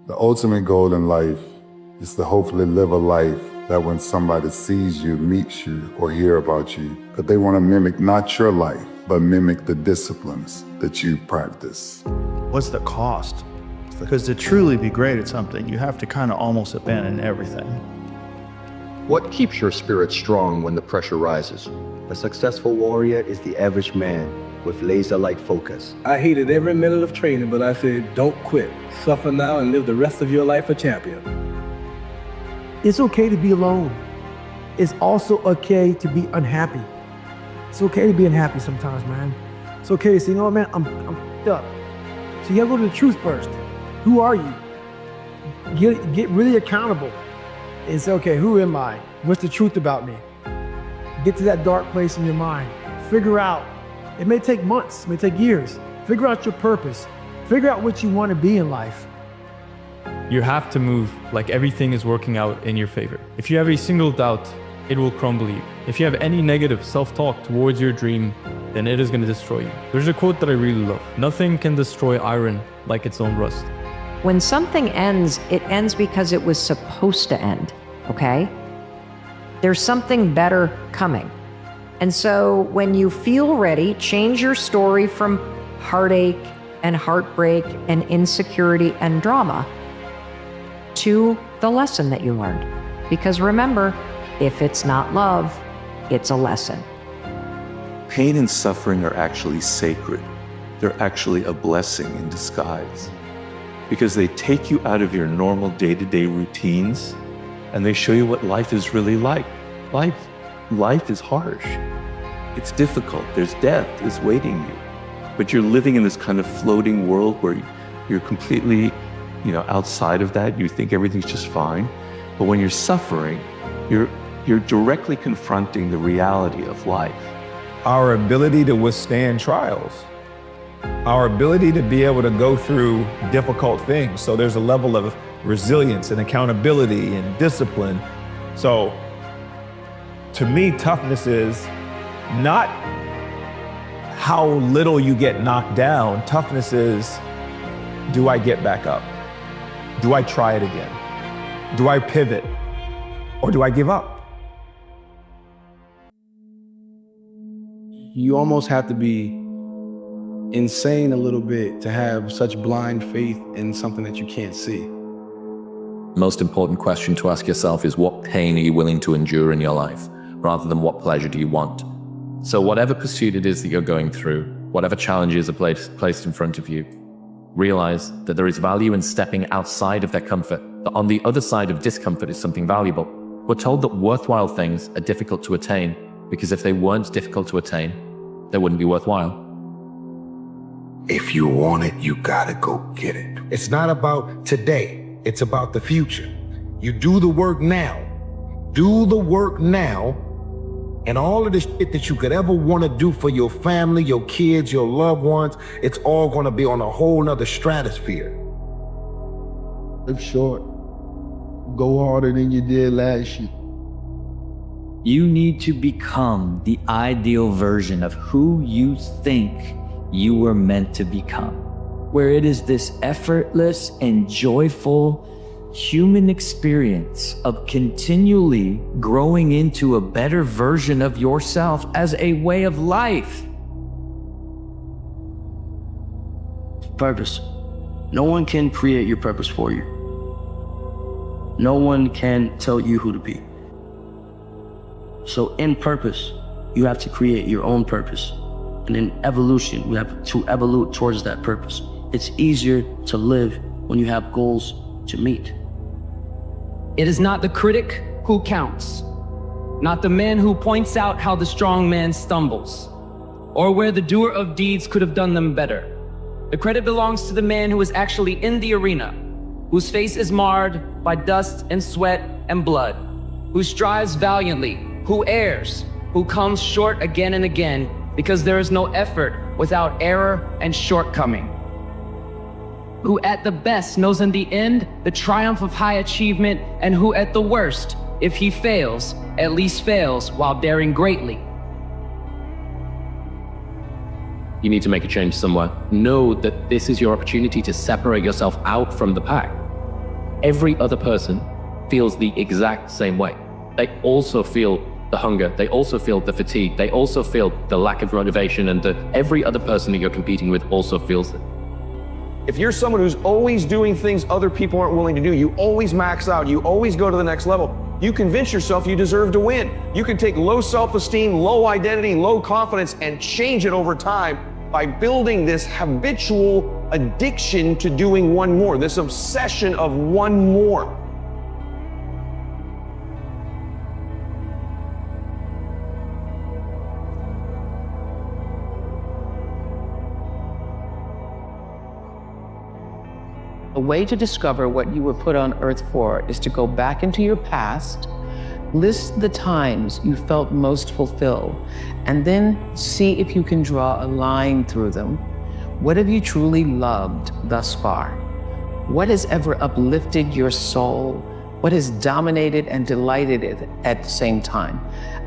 The ultimate goal in life is to hopefully live a life that when somebody sees you, meets you, or hear about you, that they want to mimic not your life, but mimic the disciplines that you practice. What's the cost? Because to truly be great at something, you have to kind of almost abandon everything. What keeps your spirit strong when the pressure rises? A successful warrior is the average man with laser-like focus. I hated every minute of training, but I said, don't quit. Suffer now and live the rest of your life a champion. It's okay to be alone. It's also okay to be unhappy. It's okay to be unhappy sometimes, man. It's okay to say, you know what, man, I'm up. So you gotta go to the truth first. Who are you? Get really accountable and say, okay, who am I? What's the truth about me? Get to that dark place in your mind. Figure out. It may take months, it may take years. Figure out your purpose. Figure out what you want to be in life. You have to move like everything is working out in your favor. If you have a single doubt, it will crumble you. If you have any negative self-talk towards your dream, then it is going to destroy you. There's a quote that I really love. Nothing can destroy iron like its own rust. When something ends, it ends because it was supposed to end, okay? There's something better coming. And so when you feel ready, change your story from heartache and heartbreak and insecurity and drama to the lesson that you learned. Because remember, if it's not love, it's a lesson. Pain and suffering are actually sacred. They're actually a blessing in disguise because they take you out of your normal day-to-day routines and they show you what life is really like. Life is harsh. It's difficult. There's death is waiting you. But you're living in this kind of floating world where you're completely, outside of that. You think everything's just fine. But when you're suffering, you're directly confronting the reality of life. Our ability to withstand trials, our ability to be able to go through difficult things. So there's a level of resilience and accountability and discipline. So to me, toughness is not how little you get knocked down. Toughness is, do I get back up? Do I try it again? Do I pivot? Or do I give up? You almost have to be insane a little bit to have such blind faith in something that you can't see. Most important question to ask yourself is, what pain are you willing to endure in your life, rather than what pleasure do you want? So whatever pursuit it is that you're going through, whatever challenges are placed in front of you, realize that there is value in stepping outside of that comfort, that on the other side of discomfort is something valuable. We're told that worthwhile things are difficult to attain, because if they weren't difficult to attain, they wouldn't be worthwhile. If you want it, you gotta go get it. It's not about today, it's about the future. You do the work now. Do the work now, and all of the shit that you could ever want to do for your family, your kids, your loved ones, it's all gonna be on a whole nother stratosphere. Live short. Go harder than you did last year. You need to become the ideal version of who you think you were meant to become, where it is this effortless and joyful human experience of continually growing into a better version of yourself as a way of life. Purpose. No one can create your purpose for you. No one can tell you who to be. So in purpose, you have to create your own purpose. And in evolution, we have to evolve towards that purpose. It's easier to live when you have goals to meet. It is not the critic who counts, not the man who points out how the strong man stumbles, or where the doer of deeds could have done them better. The credit belongs to the man who is actually in the arena, whose face is marred by dust and sweat and blood, who strives valiantly, who errs, who comes short again and again, because there is no effort without error and shortcoming, who at the best knows in the end the triumph of high achievement, and who at the worst, if he fails, at least fails while daring greatly. You need to make a change somewhere. Know that this is your opportunity to separate yourself out from the pack. every other person feels the exact same way. They also feel the hunger, they also feel the fatigue, they also feel the lack of motivation, and every other person that you're competing with also feels it. If you're someone who's always doing things other people aren't willing to do, you always max out, you always go to the next level, you convince yourself you deserve to win. You can take low self-esteem, low identity, low confidence, and change it over time by building this habitual addiction to doing one more, this obsession of one more. The way to discover what you were put on earth for is to go back into your past, list the times you felt most fulfilled, and then see if you can draw a line through them. What have you truly loved thus far? What has ever uplifted your soul? What has dominated and delighted it at the same time?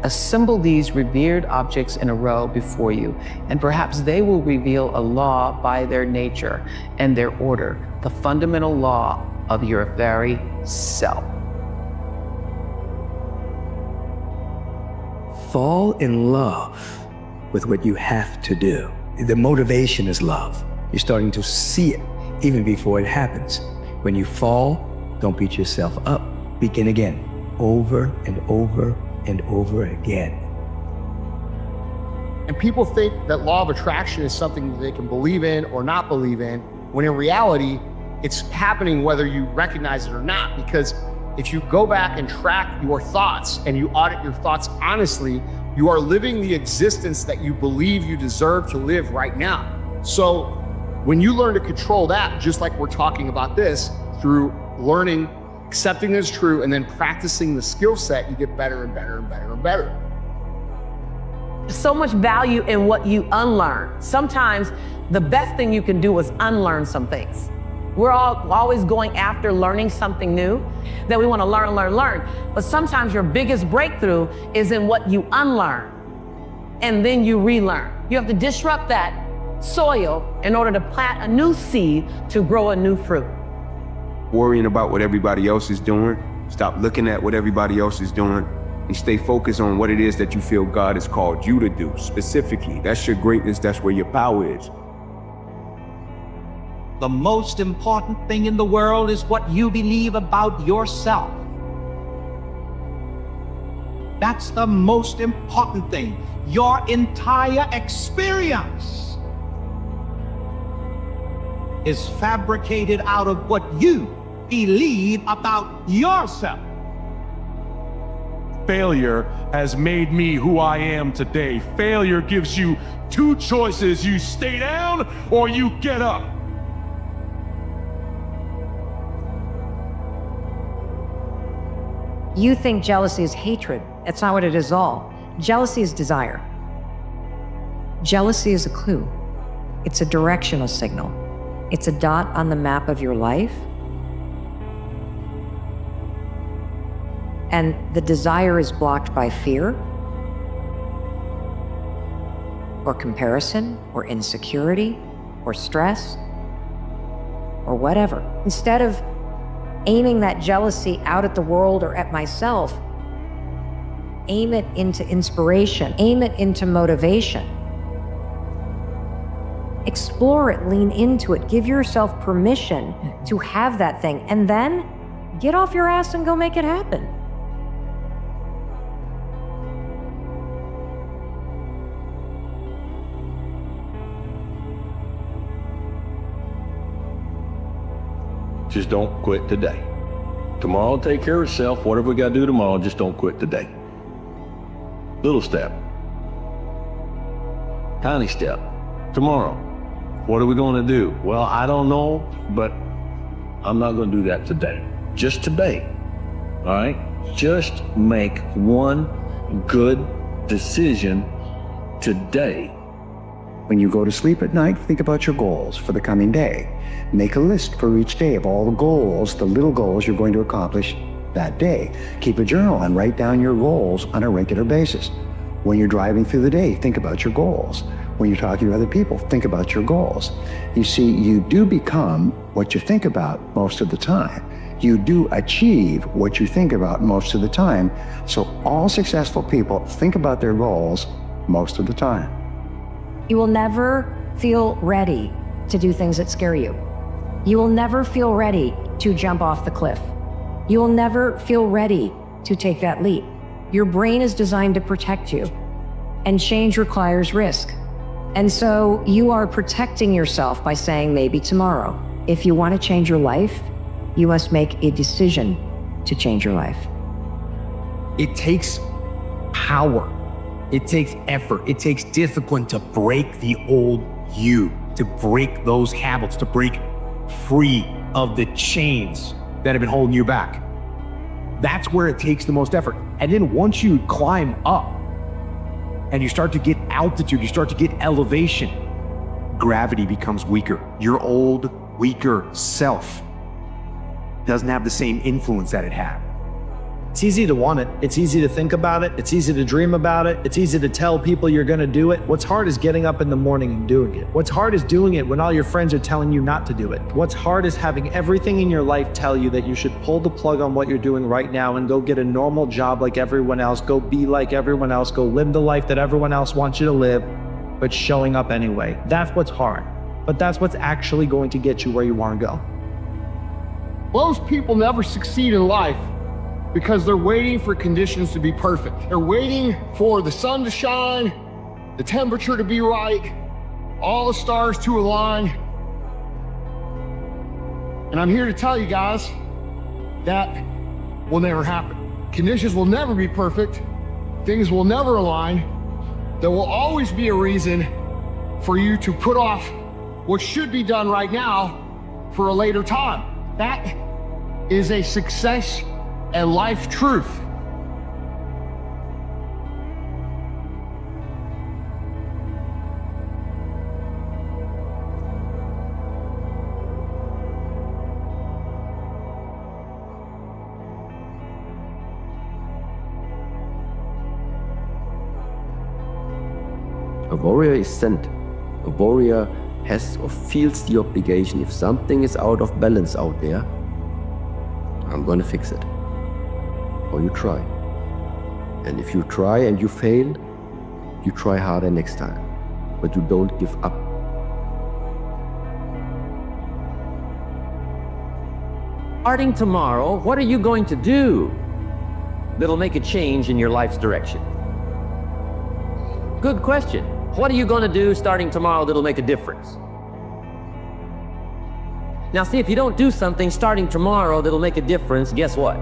Assemble these revered objects in a row before you, and perhaps they will reveal a law by their nature and their order, the fundamental law of your very self. Fall in love with what you have to do. The motivation is love. You're starting to see it even before it happens. When you fall, don't beat yourself up. Begin again, over and over and over again. And people think that law of attraction is something that they can believe in or not believe in, when in reality, it's happening whether you recognize it or not. Because if you go back and track your thoughts and you audit your thoughts honestly, you are living the existence that you believe you deserve to live right now. So when you learn to control that, just like we're talking about this, through learning, accepting it as true, and then practicing the skill set, you get better and better and better and better. So much value in what you unlearn. Sometimes the best thing you can do is unlearn some things. We're all always going after learning something new, that we want to learn. But sometimes your biggest breakthrough is in what you unlearn, and then you relearn. You have to disrupt that soil in order to plant a new seed to grow a new fruit. Worrying about what everybody else is doing, stop looking at what everybody else is doing, and stay focused on what it is that you feel God has called you to do specifically. That's your greatness, that's where your power is. The most important thing in the world is what you believe about yourself. That's the most important thing. Your entire experience is fabricated out of what you believe about yourself. Failure has made me who I am today. Failure gives you two choices. You stay down or you get up. You think jealousy is hatred. That's not what it is at all. Jealousy is desire. Jealousy is a clue. It's a directional signal. It's a dot on the map of your life. And the desire is blocked by fear, or comparison, or insecurity, or stress, or whatever. Instead of aiming that jealousy out at the world or at myself, aim it into inspiration, aim it into motivation. Explore it, lean into it, give yourself permission to have that thing, and then get off your ass and go make it happen. Just don't quit today. Tomorrow will take care of itself. Whatever we gotta do tomorrow, just don't quit today. Little step. Tiny step. Tomorrow, what are we gonna do? Well, I don't know, but I'm not gonna do that today. Just today, all right? Just make one good decision today. When you go to sleep at night, think about your goals for the coming day. Make a list for each day of all the goals, the little goals you're going to accomplish that day. Keep a journal and write down your goals on a regular basis. When you're driving through the day, think about your goals. When you're talking to other people, think about your goals. You see, you do become what you think about most of the time. you do achieve what you think about most of the time. So all successful people think about their goals most of the time. You will never feel ready to do things that scare you. You will never feel ready to jump off the cliff. You will never feel ready to take that leap. Your brain is designed to protect you, and change requires risk. And so you are protecting yourself by saying maybe tomorrow. If you want to change your life, you must make a decision to change your life. It takes power. It takes effort. It takes discipline to break the old you, to break those habits, to break free of the chains that have been holding you back. That's where it takes the most effort. And then once you climb up and you start to get altitude, you start to get elevation, gravity becomes weaker. Your old, weaker self doesn't have the same influence that it had. It's easy to want it. It's easy to think about it. It's easy to dream about it. It's easy to tell people you're going to do it. What's hard is getting up in the morning and doing it. What's hard is doing it when all your friends are telling you not to do it. What's hard is having everything in your life tell you that you should pull the plug on what you're doing right now and go get a normal job like everyone else, go be like everyone else, go live the life that everyone else wants you to live, but showing up anyway. That's what's hard. But that's what's actually going to get you where you want to go. Most people never succeed in life because they're waiting for conditions to be perfect. They're waiting for the sun to shine, the temperature to be right, all the stars to align. And I'm here to tell you guys that will never happen. Conditions will never be perfect. Things will never align. There will always be a reason for you to put off what should be done right now for a later time. That is a success and life truth. A warrior is sent. A warrior has or feels the obligation. If something is out of balance out there, I'm gonna fix it. Or you try. And if you try and you fail, you try harder next time. But you don't give up. Starting tomorrow, what are you going to do that'll make a change in your life's direction? Good question. What are you going to do starting tomorrow that'll make a difference? Now see, if you don't do something starting tomorrow that'll make a difference, guess what?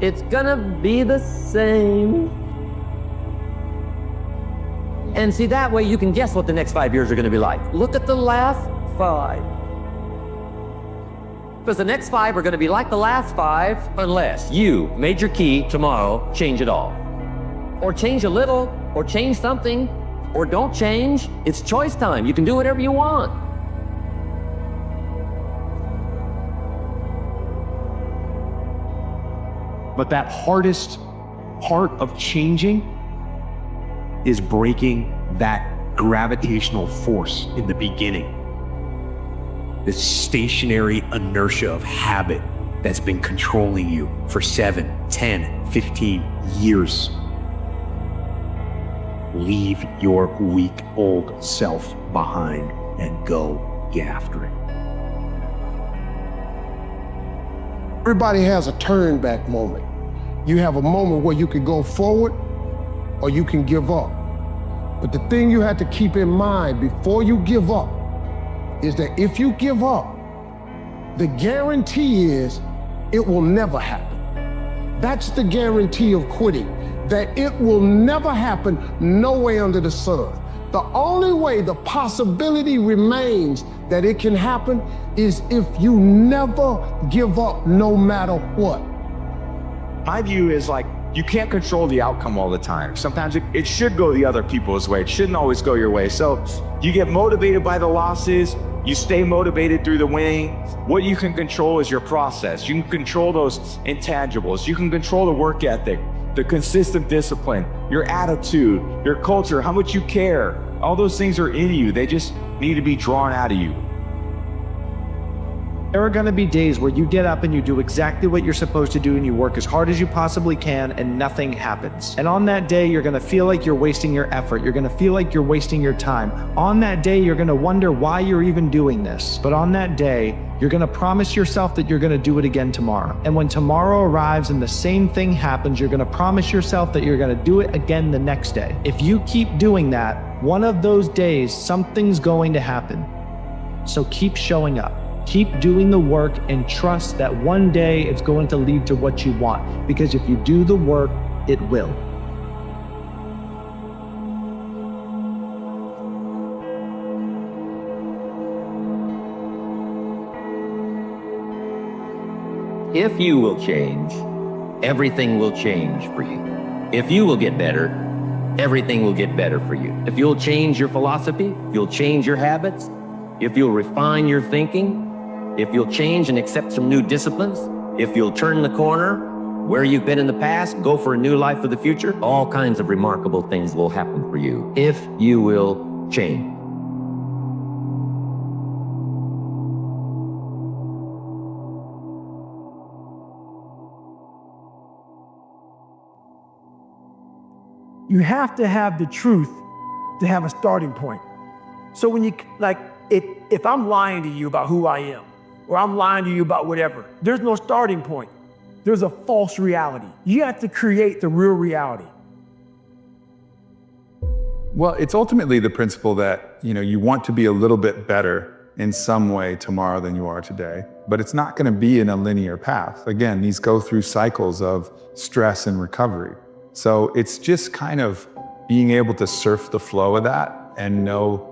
It's gonna be the same. And see, that way you can guess what the next 5 years are gonna be like. Look at the last 5. Because the next 5 are gonna be like the last 5 unless you, major key, tomorrow, change it all. Or change a little, or change something, or don't change. It's choice time. You can do whatever you want. But that hardest part of changing is breaking that gravitational force in the beginning. This stationary inertia of habit that's been controlling you for 7, 10, 15 years. Leave your weak old self behind and go get after it. Everybody has a turn back moment. You have a moment where you can go forward or you can give up. But the thing you have to keep in mind before you give up is that if you give up, the guarantee is it will never happen. That's the guarantee of quitting, that it will never happen no way under the sun. The only way the possibility remains that it can happen is if you never give up no matter what. My view is like, you can't control the outcome all the time. Sometimes it should go the other people's way. It shouldn't always go your way. So you get motivated by the losses, you stay motivated through the winning. What you can control is your process. You can control those intangibles. You can control the work ethic, the consistent discipline, your attitude, your culture, how much you care. All those things are in you. They just need to be drawn out of you. There are going to be days where you get up and you do exactly what you're supposed to do and you work as hard as you possibly can and nothing happens. And on that day, you're going to feel like you're wasting your effort. You're going to feel like you're wasting your time. On that day, you're going to wonder why you're even doing this. But on that day, you're going to promise yourself that you're going to do it again tomorrow. And when tomorrow arrives and the same thing happens, you're going to promise yourself that you're going to do it again the next day. If you keep doing that, one of those days, something's going to happen. So keep showing up. Keep doing the work and trust that one day it's going to lead to what you want. Because if you do the work, it will. If you will change, everything will change for you. If you will get better, everything will get better for you. If you'll change your philosophy, if you'll change your habits, if you'll refine your thinking, if you'll change and accept some new disciplines, if you'll turn the corner where you've been in the past, go for a new life for the future, all kinds of remarkable things will happen for you if you will change. You have to have the truth to have a starting point. So when you, like, if I'm lying to you about who I am, or I'm lying to you about whatever, there's no starting point. There's a false reality. You have to create the real reality. Well, it's ultimately the principle that, you want to be a little bit better in some way tomorrow than you are today, but it's not going to be in a linear path. Again, these go through cycles of stress and recovery. So it's just kind of being able to surf the flow of that and know,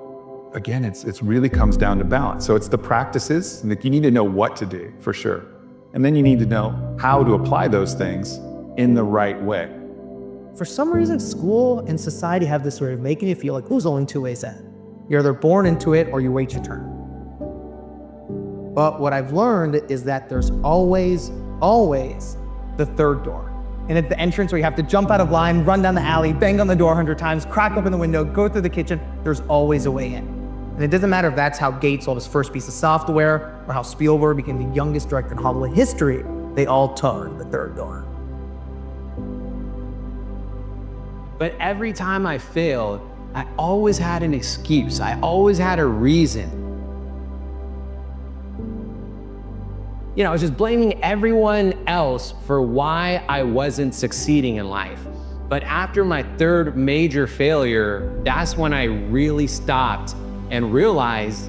again, it's really comes down to balance. So it's the practices, and you need to know what to do for sure. And then you need to know how to apply those things in the right way. For some reason, school and society have this way of making you feel like there's only two ways in. You're either born into it or you wait your turn. But what I've learned is that there's always the third door. And at the entrance where you have to jump out of line, run down the alley, bang on the door 100 times, crack open the window, go through the kitchen, there's always a way in. And it doesn't matter if that's how Gates sold his first piece of software or how Spielberg became the youngest director in Hollywood history, they all took the third door. But every time I failed, I always had an excuse. I always had a reason. I was just blaming everyone else for why I wasn't succeeding in life. But after my third major failure, that's when I really stopped and realized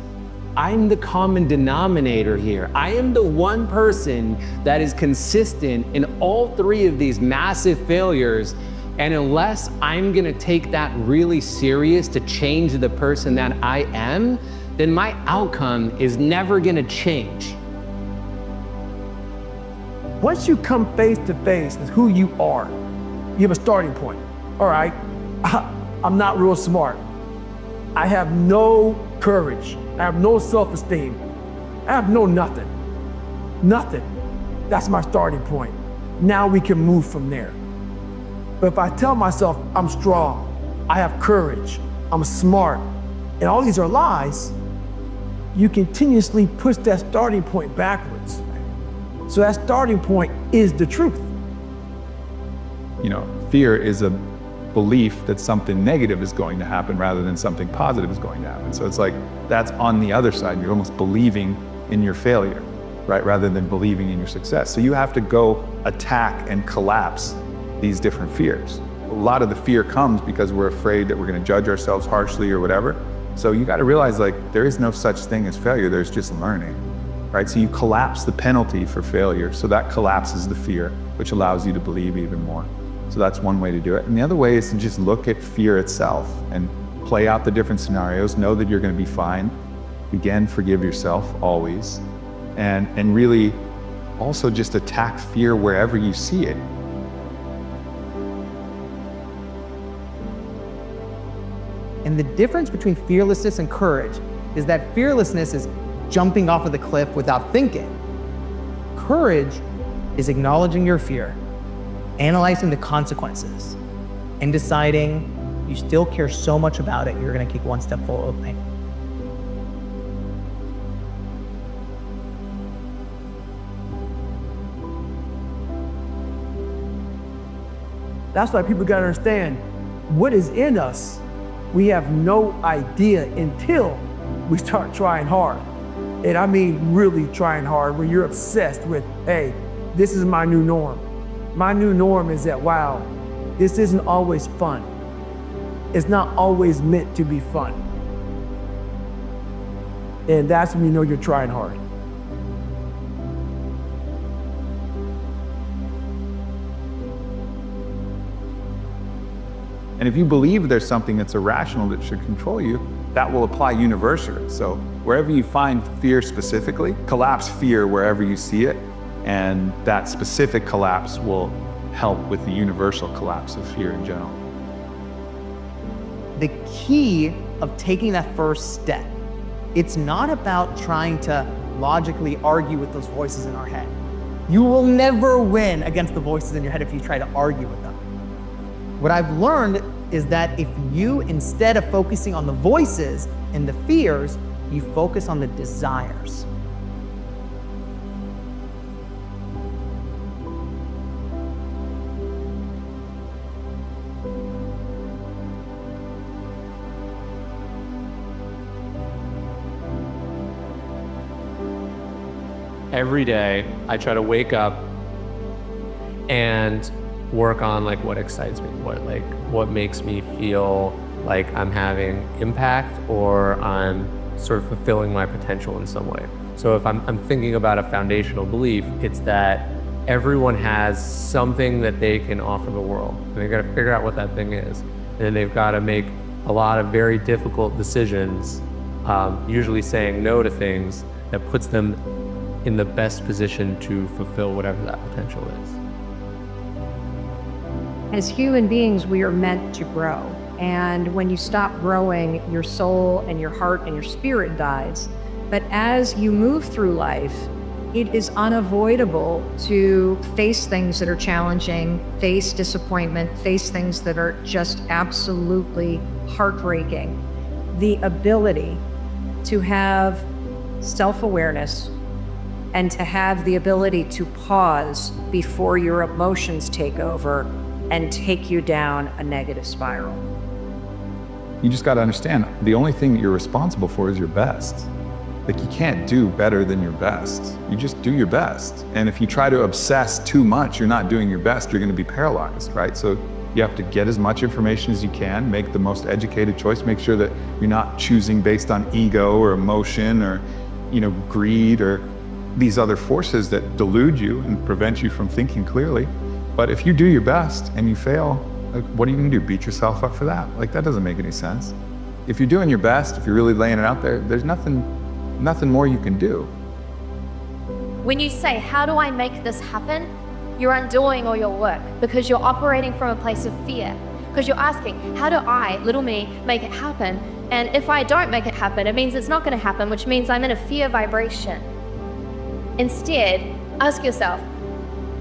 I'm the common denominator here. I am the one person that is consistent in all three of these massive failures. And unless I'm gonna take that really serious to change the person that I am, then my outcome is never gonna change. Once you come face to face with who you are, you have a starting point. All right, I'm not real smart. I have no courage. I have no self-esteem. I have no nothing. Nothing. That's my starting point. Now we can move from there. But if I tell myself I'm strong, I have courage, I'm smart, and all these are lies, you continuously push that starting point backwards. So that starting point is the truth. Fear is a belief that something negative is going to happen rather than something positive is going to happen. So it's like, that's on the other side. You're almost believing in your failure, right? Rather than believing in your success. So you have to go attack and collapse these different fears. A lot of the fear comes because we're afraid that we're going to judge ourselves harshly or whatever. So you got to realize, there is no such thing as failure. There's just learning. Right? So you collapse the penalty for failure. So that collapses the fear, which allows you to believe even more. So that's one way to do it. And the other way is to just look at fear itself and play out the different scenarios, know that you're going to be fine. Again, forgive yourself always. And really also just attack fear wherever you see it. And the difference between fearlessness and courage is that fearlessness is jumping off of the cliff without thinking. Courage is acknowledging your fear, analyzing the consequences, and deciding you still care so much about it, you're gonna take one step forward. That's why people gotta understand what is in us. We have no idea until we start trying hard. And I mean really trying hard, when you're obsessed with, hey, this is my new norm. My new norm is that, wow, this isn't always fun. It's not always meant to be fun. And that's when you know you're trying hard. And if you believe there's something that's irrational that should control you, that will apply universally. So wherever you find fear specifically, collapse fear wherever you see it, and that specific collapse will help with the universal collapse of fear in general. The key of taking that first step, it's not about trying to logically argue with those voices in our head. You will never win against the voices in your head if you try to argue with them. What I've learned is that if you, instead of focusing on the voices and the fears, you focus on the desires. Every day, I try to wake up and work on like what excites me, what makes me feel like I'm having impact or I'm sort of fulfilling my potential in some way. So if I'm thinking about a foundational belief, it's that everyone has something that they can offer the world. And they've got to figure out what that thing is. And then they've got to make a lot of very difficult decisions, usually saying no to things that puts them in the best position to fulfill whatever that potential is. As human beings, we are meant to grow. And when you stop growing, your soul and your heart and your spirit dies. But as you move through life, it is unavoidable to face things that are challenging, face disappointment, face things that are just absolutely heartbreaking. The ability to have self-awareness and to have the ability to pause before your emotions take over and take you down a negative spiral. You just got to understand, the only thing that you're responsible for is your best. Like, you can't do better than your best. You just do your best. And if you try to obsess too much, you're not doing your best, you're going to be paralyzed, right? So you have to get as much information as you can, make the most educated choice, make sure that you're not choosing based on ego or emotion or, greed or these other forces that delude you and prevent you from thinking clearly. But if you do your best and you fail, like, what are you gonna do? Beat yourself up for that? Like, that doesn't make any sense. If you're doing your best, if you're really laying it out there, there's nothing more you can do. When you say, how do I make this happen? You're undoing all your work because you're operating from a place of fear. Because you're asking, how do I, little me, make it happen? And if I don't make it happen, it means it's not gonna happen, which means I'm in a fear vibration. Instead, ask yourself,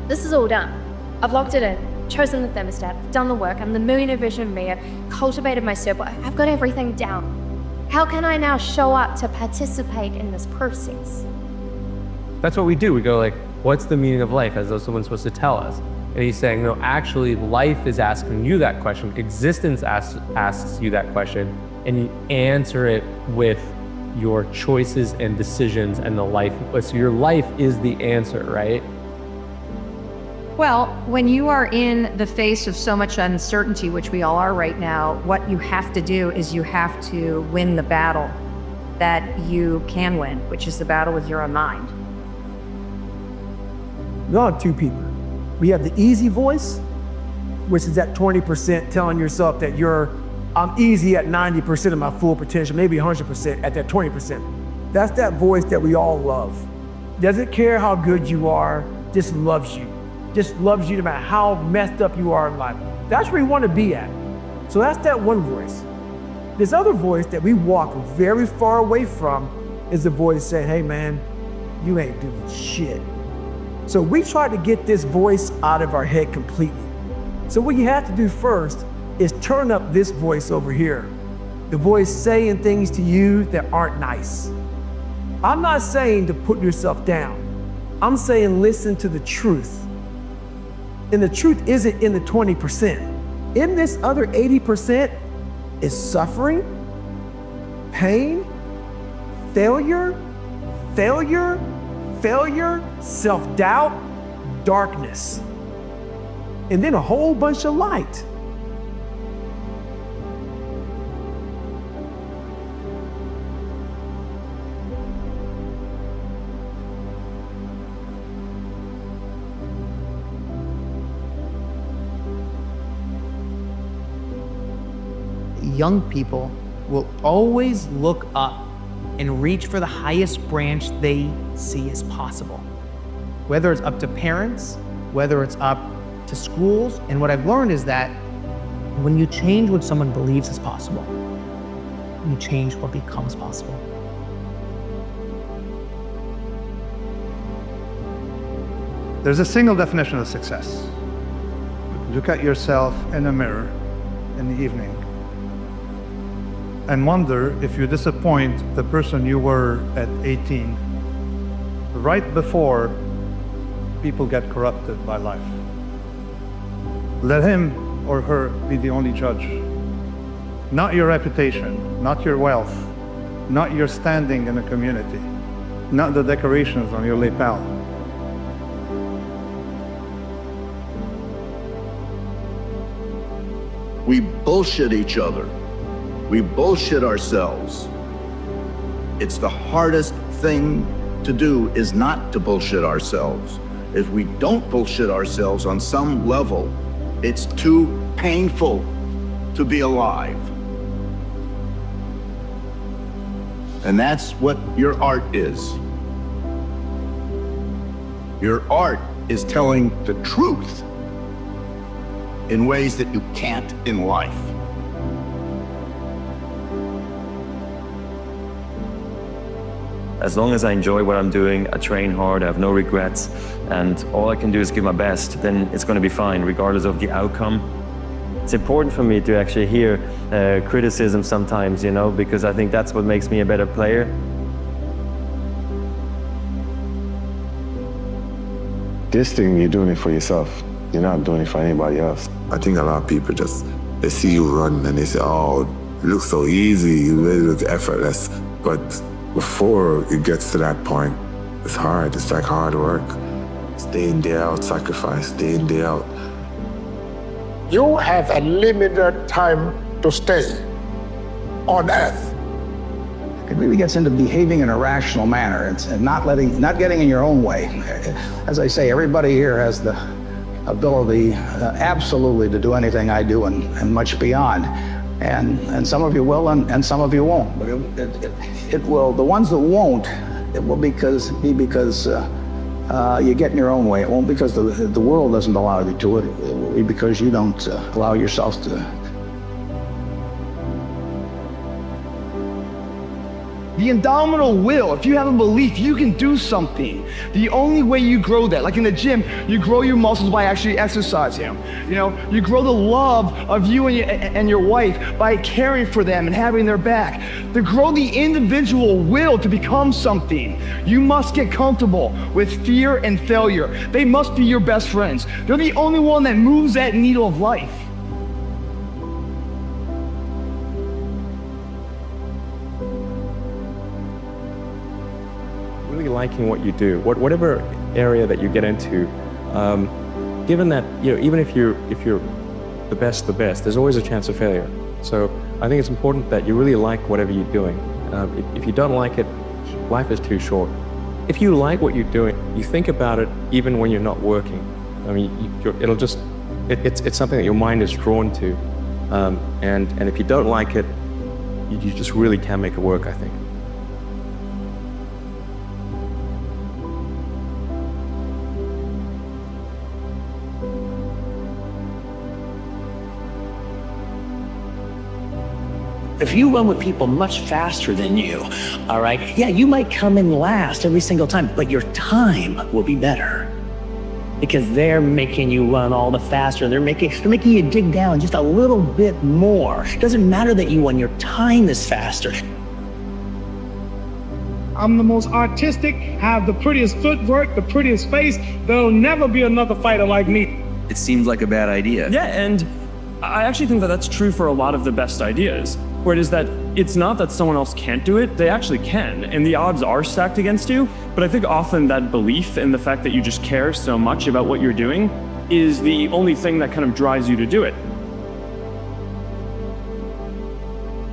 this is all done. I've locked it in, chosen the thermostat, I've done the work, I'm the millionaire version of me, I've cultivated my circle, I've got everything down. How can I now show up to participate in this process? That's what we do. We go like, what's the meaning of life? As though someone's supposed to tell us. And he's saying, no, actually life is asking you that question. Existence asks you that question, and you answer it with your choices and decisions and the life. So your life is the answer, right? Well, when you are in the face of so much uncertainty, which we all are right now, what you have to do is you have to win the battle that you can win, which is the battle with your own mind. We all have two people. We have the easy voice, which is that 20% telling yourself that I'm easy at 90% of my full potential, maybe 100% at that 20%. That's that voice that we all love. Doesn't care how good you are, just loves you. Just loves you no matter how messed up you are in life. That's where you want to be at. So that's that one voice. This other voice that we walk very far away from is the voice saying, hey man, you ain't doing shit. So we try to get this voice out of our head completely. So what you have to do first is turn up this voice over here. The voice saying things to you that aren't nice. I'm not saying to put yourself down. I'm saying listen to the truth. And the truth isn't in the 20%. In this other 80% is suffering, pain, failure, self-doubt, darkness, and then a whole bunch of light. Young people will always look up and reach for the highest branch they see as possible. Whether it's up to parents, whether it's up to schools, and what I've learned is that when you change what someone believes is possible, you change what becomes possible. There's a single definition of success. Look at yourself in a mirror in the evening and wonder if you disappoint the person you were at 18, right before people get corrupted by life. Let him or her be the only judge. Not your reputation, not your wealth, not your standing in the community, not the decorations on your lapel. We bullshit each other. We bullshit ourselves. It's the hardest thing to do is not to bullshit ourselves. If we don't bullshit ourselves on some level, it's too painful to be alive. And that's what your art is. Your art is telling the truth in ways that you can't in life. As long as I enjoy what I'm doing, I train hard, I have no regrets, and all I can do is give my best, then it's going to be fine, regardless of the outcome. It's important for me to actually hear criticism sometimes, you know, because I think that's what makes me a better player. This thing, you're doing it for yourself. You're not doing it for anybody else. I think a lot of people just, they see you run and they say, oh, it looks so easy, it looks effortless. But before it gets to that point, it's hard. It's like hard work. It's day in, day out, sacrifice, day in, day out. You have a limited time to stay on earth. It really gets into behaving in a rational manner and not getting in your own way. As I say, everybody here has the ability absolutely to do anything I do and much beyond. And some of you will and some of you won't. But it will, the ones that won't, it will be because you get in your own way. It won't because the world doesn't allow you to. It will be because you don't allow yourself to. The indomitable will, if you have a belief you can do something, the only way you grow that, like in the gym, you grow your muscles by actually exercising. You know, you grow the love of you and your wife by caring for them and having their back. To grow the individual will to become something, you must get comfortable with fear and failure. They must be your best friends. They're the only one that moves that needle of life. Really liking what you do, whatever area that you get into, given that, you know, even if you're the best, there's always a chance of failure. So I think it's important that you really like whatever you're doing. If you don't like it, life is too short. If you like what you're doing, you think about it even when you're not working. I mean, it's something that your mind is drawn to, and if you don't like it, you just really can't make it work, I think. If you run with people much faster than you, all right, yeah, you might come in last every single time, but your time will be better because they're making you run all the faster. They're making you dig down just a little bit more. It doesn't matter that you won, your time is faster. I'm the most artistic, have the prettiest footwork, the prettiest face. There'll never be another fighter like me. it seemed like a bad idea. Yeah, and I actually think that that's true for a lot of the best ideas, where it is that it's not that someone else can't do it, they actually can, and the odds are stacked against you, but I think often that belief and the fact that you just care so much about what you're doing is the only thing that kind of drives you to do it.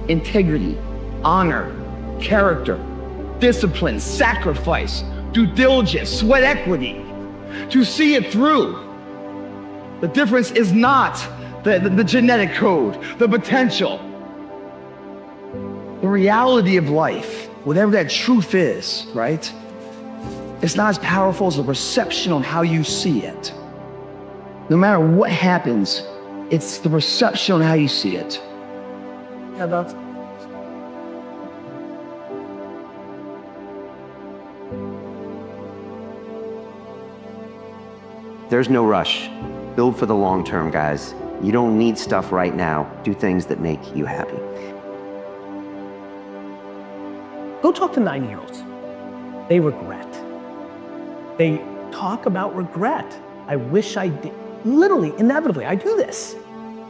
Integrity, honor, character, discipline, sacrifice, due diligence, sweat equity, to see it through. The difference is not the genetic code, the potential. The reality of life, whatever that truth is, right? It's not as powerful as the perception on how you see it. No matter what happens, it's the perception on how you see it. Yeah, that's... There's no rush. Build for the long term, guys. You don't need stuff right now. Do things that make you happy. Go talk to 9-year-olds. They regret. They talk about regret. I wish I did. Literally, inevitably, I do this.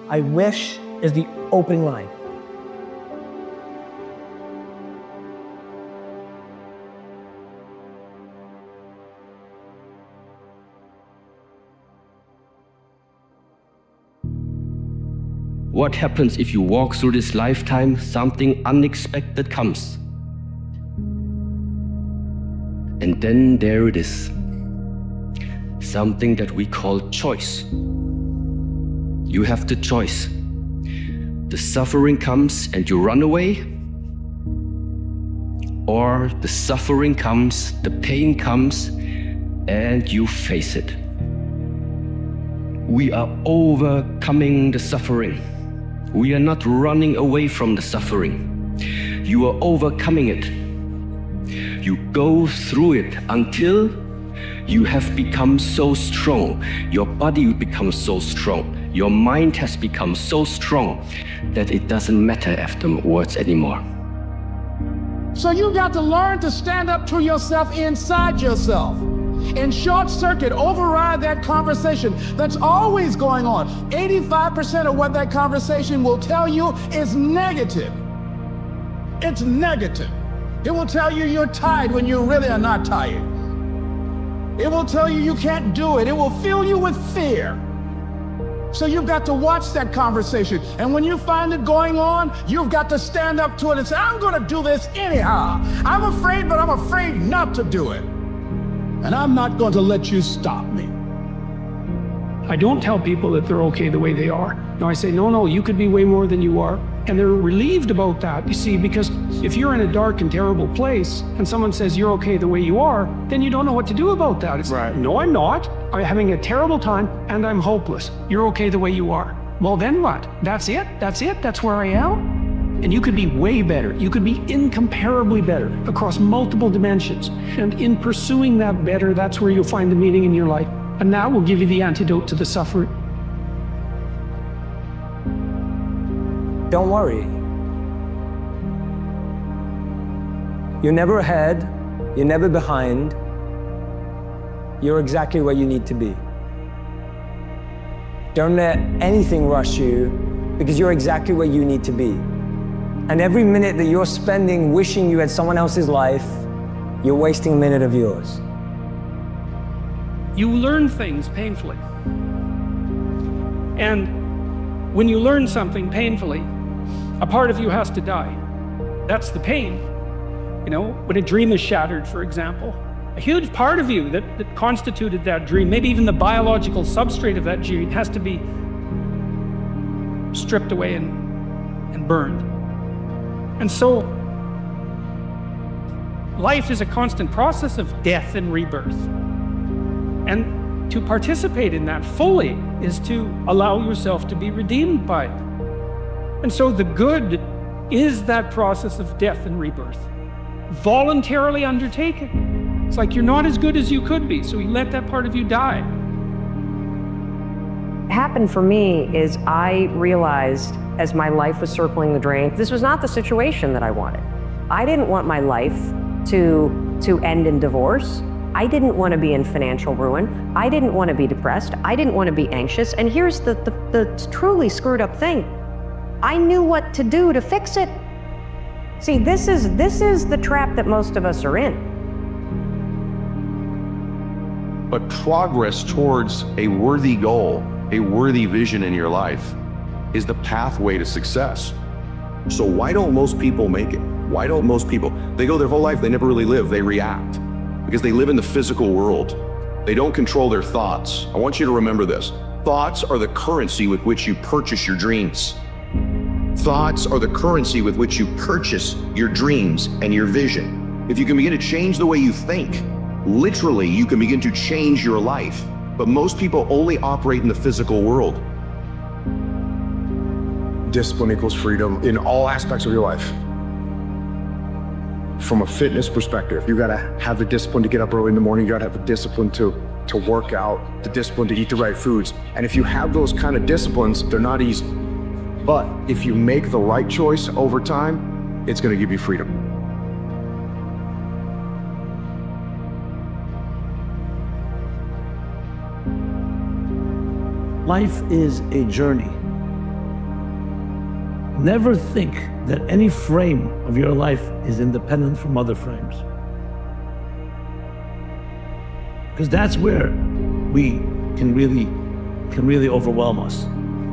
I wish is the opening line. What happens if you walk through this lifetime, something unexpected comes? And then there it is. Something that we call choice. You have the choice. The suffering comes and you run away, or the suffering comes, the pain comes, and you face it. We are overcoming the suffering. We are not running away from the suffering. You are overcoming it. You go through it until you have become so strong. Your body becomes so strong. Your mind has become so strong that it doesn't matter afterwards anymore. So you got to learn to stand up to yourself inside yourself and short circuit, override that conversation that's always going on. 85% of what that conversation will tell you is negative. It's negative. It will tell you you're tired when you really are not tired. It will tell you you can't do it. It will fill you with fear. So you've got to watch that conversation. And when you find it going on, you've got to stand up to it and say, I'm going to do this anyhow. I'm afraid, but I'm afraid not to do it. And I'm not going to let you stop me. I don't tell people that they're okay the way they are. No, I say, no, you could be way more than you are. And they're relieved about that, you see, because if you're in a dark and terrible place and someone says you're okay the way you are, then you don't know what to do about that. It's right. No, I'm not. I'm having a terrible time and I'm hopeless. You're okay the way you are. Well, then what? That's it? That's it? That's where I am? And you could be way better. You could be incomparably better across multiple dimensions. And in pursuing that better, that's where you'll find the meaning in your life. And that will give you the antidote to the suffering. Don't worry. You're never ahead, you're never behind. You're exactly where you need to be. Don't let anything rush you, because you're exactly where you need to be. And every minute that you're spending wishing you had someone else's life, you're wasting a minute of yours. You learn things painfully. And when you learn something painfully, a part of you has to die. That's the pain. You know, when a dream is shattered, for example, a huge part of you that constituted that dream, maybe even the biological substrate of that dream, has to be stripped away and burned. And so, life is a constant process of death and rebirth. And to participate in that fully is to allow yourself to be redeemed by it. And so the good is that process of death and rebirth, voluntarily undertaken. It's like you're not as good as you could be, so you let that part of you die. What happened for me is I realized as my life was circling the drain, this was not the situation that I wanted. I didn't want my life to end in divorce. I didn't want to be in financial ruin. I didn't want to be depressed. I didn't want to be anxious. And here's the truly screwed up thing. I knew what to do to fix it. See, this is the trap that most of us are in. But progress towards a worthy goal, a worthy vision in your life, is the pathway to success. So why don't most people make it? Why don't most people? They go their whole life, they never really live, they react. Because they live in the physical world. They don't control their thoughts. I want you to remember this. Thoughts are the currency with which you purchase your dreams. Thoughts are the currency with which you purchase your dreams and your vision. If you can begin to change the way you think, literally, you can begin to change your life. But most people only operate in the physical world. Discipline equals freedom in all aspects of your life. From a fitness perspective, you gotta have the discipline to get up early in the morning, you gotta have the discipline to work out, the discipline to eat the right foods. And if you have those kind of disciplines, they're not easy. But if you make the right choice over time, it's gonna give you freedom. Life is a journey. Never think that any frame of your life is independent from other frames. Because that's where we can really overwhelm us.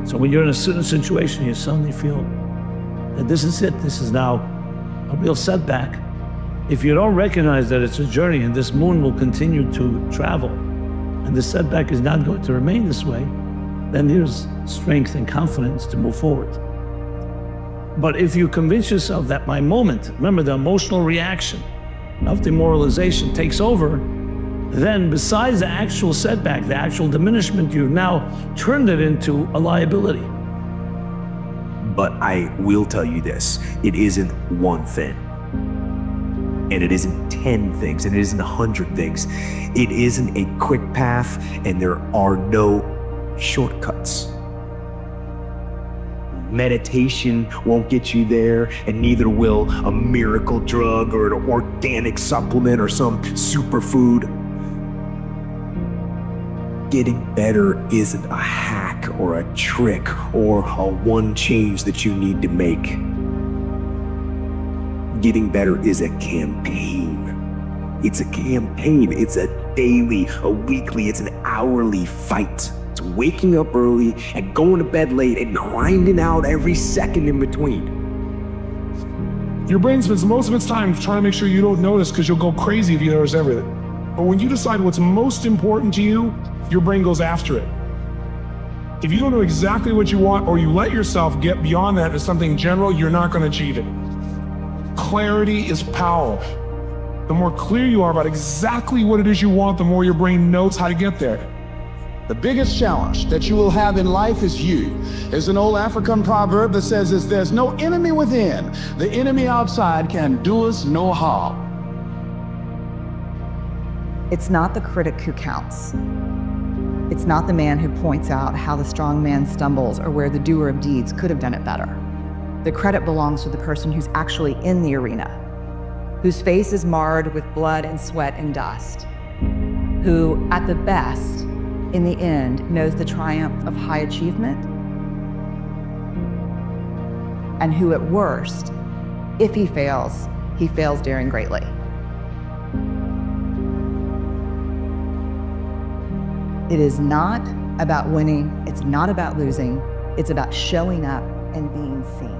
So when you're in a certain situation, you suddenly feel that this is it, this is now a real setback. If you don't recognize that it's a journey and this moon will continue to travel, and the setback is not going to remain this way, then there's strength and confidence to move forward. But if you convince yourself that my moment, remember the emotional reaction of demoralization takes over, then besides the actual setback, the actual diminishment, you've now turned it into a liability. But I will tell you this, it isn't one thing. And it isn't 10 things, and it isn't 100 things. It isn't a quick path, and there are no shortcuts. Meditation won't get you there, and neither will a miracle drug or an organic supplement or some superfood. Getting better isn't a hack or a trick or a one change that you need to make. Getting better is a campaign. It's a campaign. It's a daily, a weekly, it's an hourly fight. It's waking up early and going to bed late and grinding out every second in between. Your brain spends most of its time trying to make sure you don't notice because you'll go crazy if you notice everything. But when you decide what's most important to you, your brain goes after it. If you don't know exactly what you want or you let yourself get beyond that as something general, you're not going to achieve it. Clarity is power. The more clear you are about exactly what it is you want, the more your brain knows how to get there. The biggest challenge that you will have in life is you. There's an old African proverb that says there's no enemy within. The enemy outside can do us no harm. It's not the critic who counts. It's not the man who points out how the strong man stumbles or where the doer of deeds could have done it better. The credit belongs to the person who's actually in the arena, whose face is marred with blood and sweat and dust, who, at the best, in the end, knows the triumph of high achievement, and who, at worst, if he fails daring greatly. It is not about winning, it's not about losing, it's about showing up and being seen.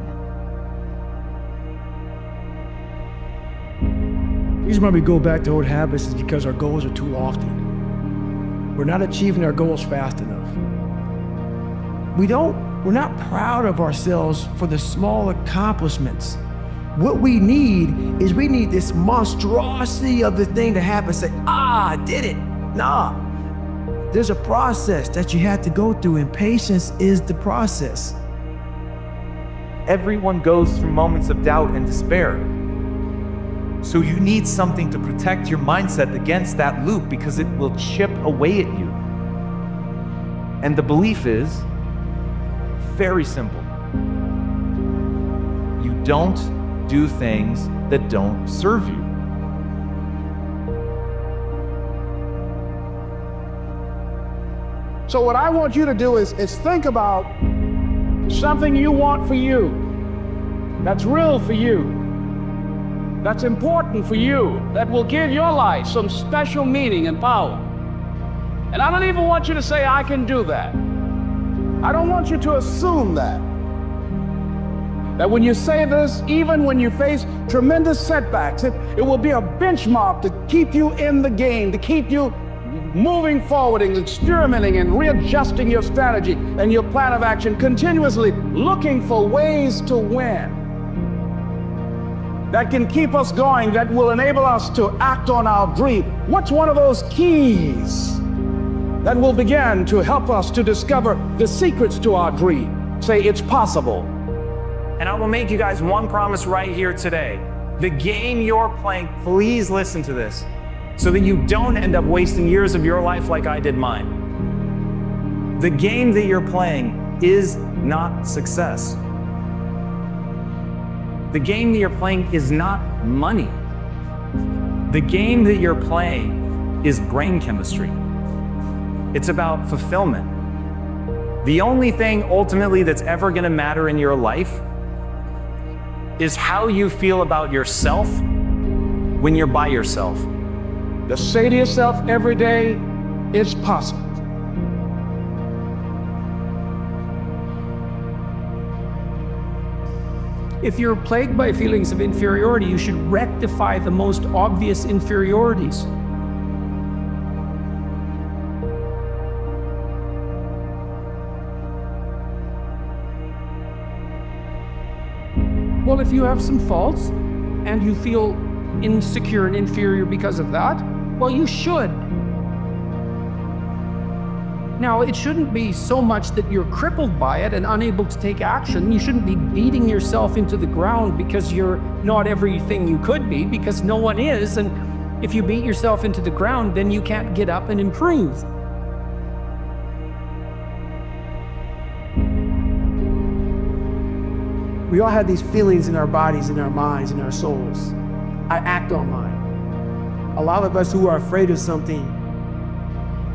The reason why we go back to old habits is because our goals are too lofty. We're not achieving our goals fast enough. We're not proud of ourselves for the small accomplishments. What we need is this monstrosity of the thing to happen, say, I did it. Nah, there's a process that you have to go through, and patience is the process. Everyone goes through moments of doubt and despair. So you need something to protect your mindset against that loop, because it will chip away at you. And the belief is very simple. You don't do things that don't serve you. So what I want you to do is think about something you want for you, that's real for you, that's important for you, that will give your life some special meaning and power. And I don't even want you to say, I can do that. I don't want you to assume that when you say this, even when you face tremendous setbacks, it will be a benchmark to keep you in the game, to keep you moving forward and experimenting and readjusting your strategy and your plan of action, continuously looking for ways to win that can keep us going, that will enable us to act on our dream. What's one of those keys that will begin to help us to discover the secrets to our dream? Say, it's possible. And I will make you guys one promise right here today. The game you're playing, please listen to this, so that you don't end up wasting years of your life like I did mine. The game that you're playing is not success. The game that you're playing is not money. The game that you're playing is brain chemistry. It's about fulfillment. The only thing ultimately that's ever gonna matter in your life is how you feel about yourself when you're by yourself. Just say to yourself every day, it's possible. If you're plagued by feelings of inferiority, you should rectify the most obvious inferiorities. Well, if you have some faults and you feel insecure and inferior because of that, well, you should. Now, it shouldn't be so much that you're crippled by it and unable to take action. You shouldn't be beating yourself into the ground because you're not everything you could be, because no one is. And if you beat yourself into the ground, then you can't get up and improve. We all have these feelings in our bodies, in our minds, in our souls. I act on mine. A lot of us who are afraid of something,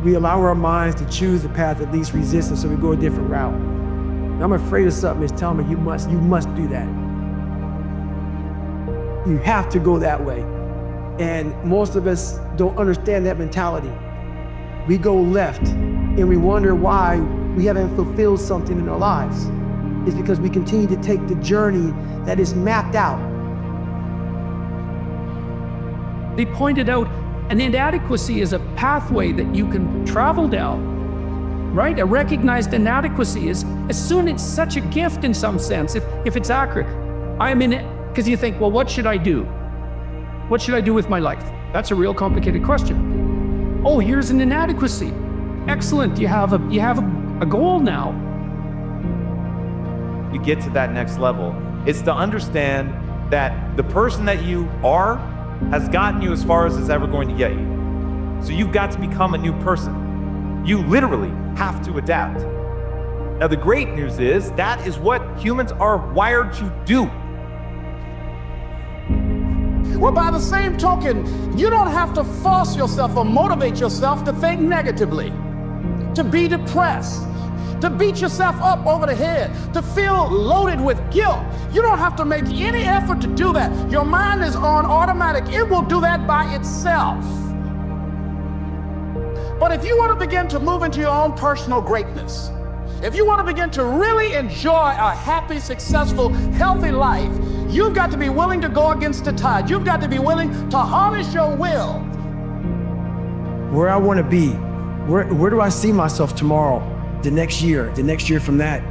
we allow our minds to choose the path of least resistance, so we go a different route. And I'm afraid of something, it's telling me you must do that. You have to go that way. And most of us don't understand that mentality. We go left and we wonder why we haven't fulfilled something in our lives. It's because we continue to take the journey that is mapped out. They pointed out an inadequacy is a pathway that you can travel down, right? A recognized inadequacy is, as soon it's such a gift in some sense, if it's accurate. I'm in it, because you think, well, what should I do? What should I do with my life? That's a real complicated question. Oh, here's an inadequacy. Excellent, you have a goal now. You get to that next level. It's to understand that the person that you are has gotten you as far as it's ever going to get you. So you've got to become a new person. You literally have to adapt. Now, the great news is that is what humans are wired to do. Well, by the same token, you don't have to force yourself or motivate yourself to think negatively, to be depressed, to beat yourself up over the head, to feel loaded with guilt. You don't have to make any effort to do that. Your mind is on automatic. It will do that by itself. But if you want to begin to move into your own personal greatness, if you want to begin to really enjoy a happy, successful, healthy life, you've got to be willing to go against the tide. You've got to be willing to harness your will. Where I want to be, where do I see myself tomorrow? The next year from that.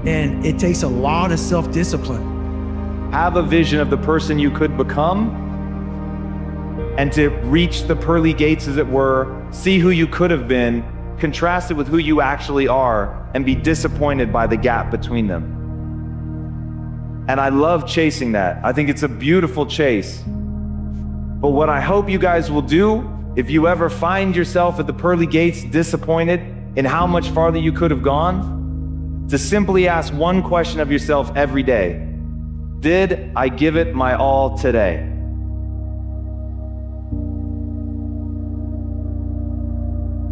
And it takes a lot of self-discipline. Have a vision of the person you could become and to reach the pearly gates, as it were, see who you could have been, contrast it with who you actually are, and be disappointed by the gap between them. And I love chasing that. I think it's a beautiful chase. But what I hope you guys will do, if you ever find yourself at the pearly gates disappointed in how much farther you could have gone, to simply ask one question of yourself every day. Did I give it my all today?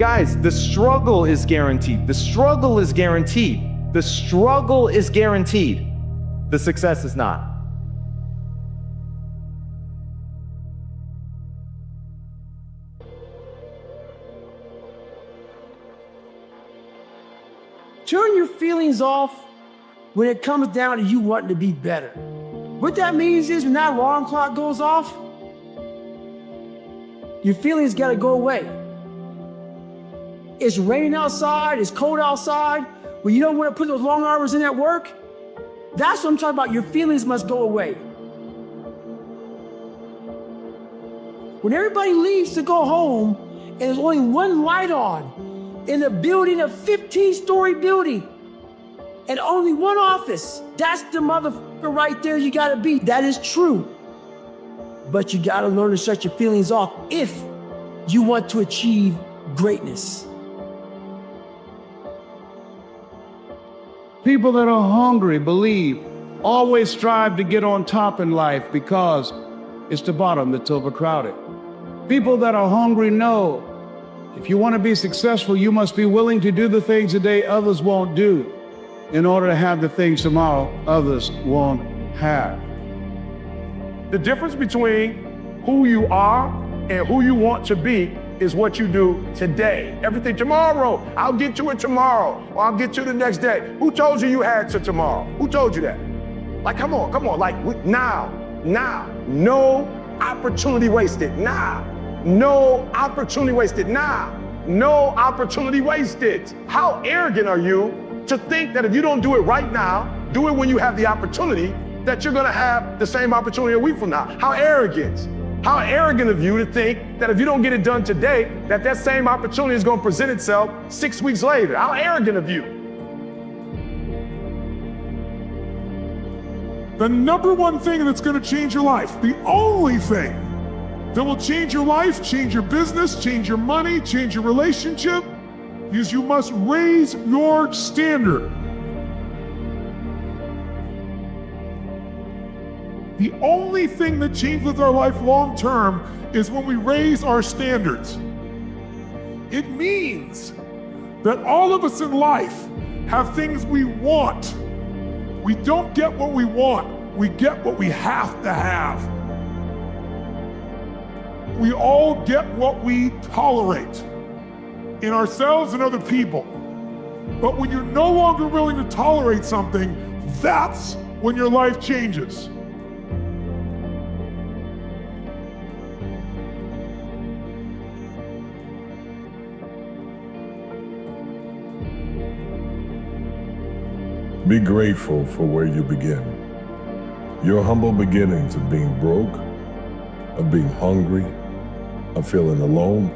Guys, the struggle is guaranteed. The struggle is guaranteed. The struggle is guaranteed. The success is not. Turn your feelings off when it comes down to you wanting to be better. What that means is when that alarm clock goes off, your feelings gotta go away. It's raining outside, it's cold outside, when you don't want to put those long hours in at work. That's what I'm talking about. Your feelings must go away. When everybody leaves to go home and there's only one light on in a building, a 15-story building, and only one office, that's the motherfucker right there you gotta be. That is true. But you gotta learn to shut your feelings off if you want to achieve greatness. People that are hungry, believe, always strive to get on top in life because it's the bottom that's overcrowded. People that are hungry know if you want to be successful, you must be willing to do the things today others won't do in order to have the things tomorrow others won't have. The difference between who you are and who you want to be is what you do today. Everything tomorrow, I'll get to it tomorrow, or I'll get to the next day. Who told you you had to tomorrow? Who told you that? Like, come on, like now, no opportunity wasted, now. No opportunity wasted, now. No opportunity wasted. How arrogant are you to think that if you don't do it right now, do it when you have the opportunity, that you're gonna have the same opportunity a week from now? How arrogant. How arrogant of you to think that if you don't get it done today, that same opportunity is gonna present itself 6 weeks later. How arrogant of you. The number one thing that's gonna change your life, the only thing that will change your life, change your business, change your money, change your relationship, is you must raise your standard. The only thing that changes our life long term is when we raise our standards. It means that all of us in life have things we want. We don't get what we want, we get what we have to have. We all get what we tolerate in ourselves and other people. But when you're no longer willing to tolerate something, that's when your life changes. Be grateful for where you begin. Your humble beginnings of being broke, of being hungry, of feeling alone,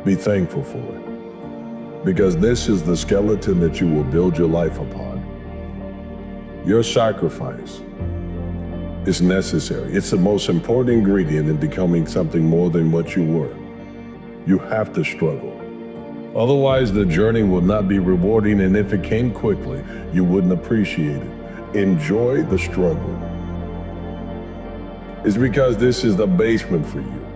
be thankful for it. Because this is the skeleton that you will build your life upon. Your sacrifice is necessary. It's the most important ingredient in becoming something more than what you were. You have to struggle. Otherwise, the journey will not be rewarding, and if it came quickly, you wouldn't appreciate it. Enjoy the struggle. It's because this is the basement for you.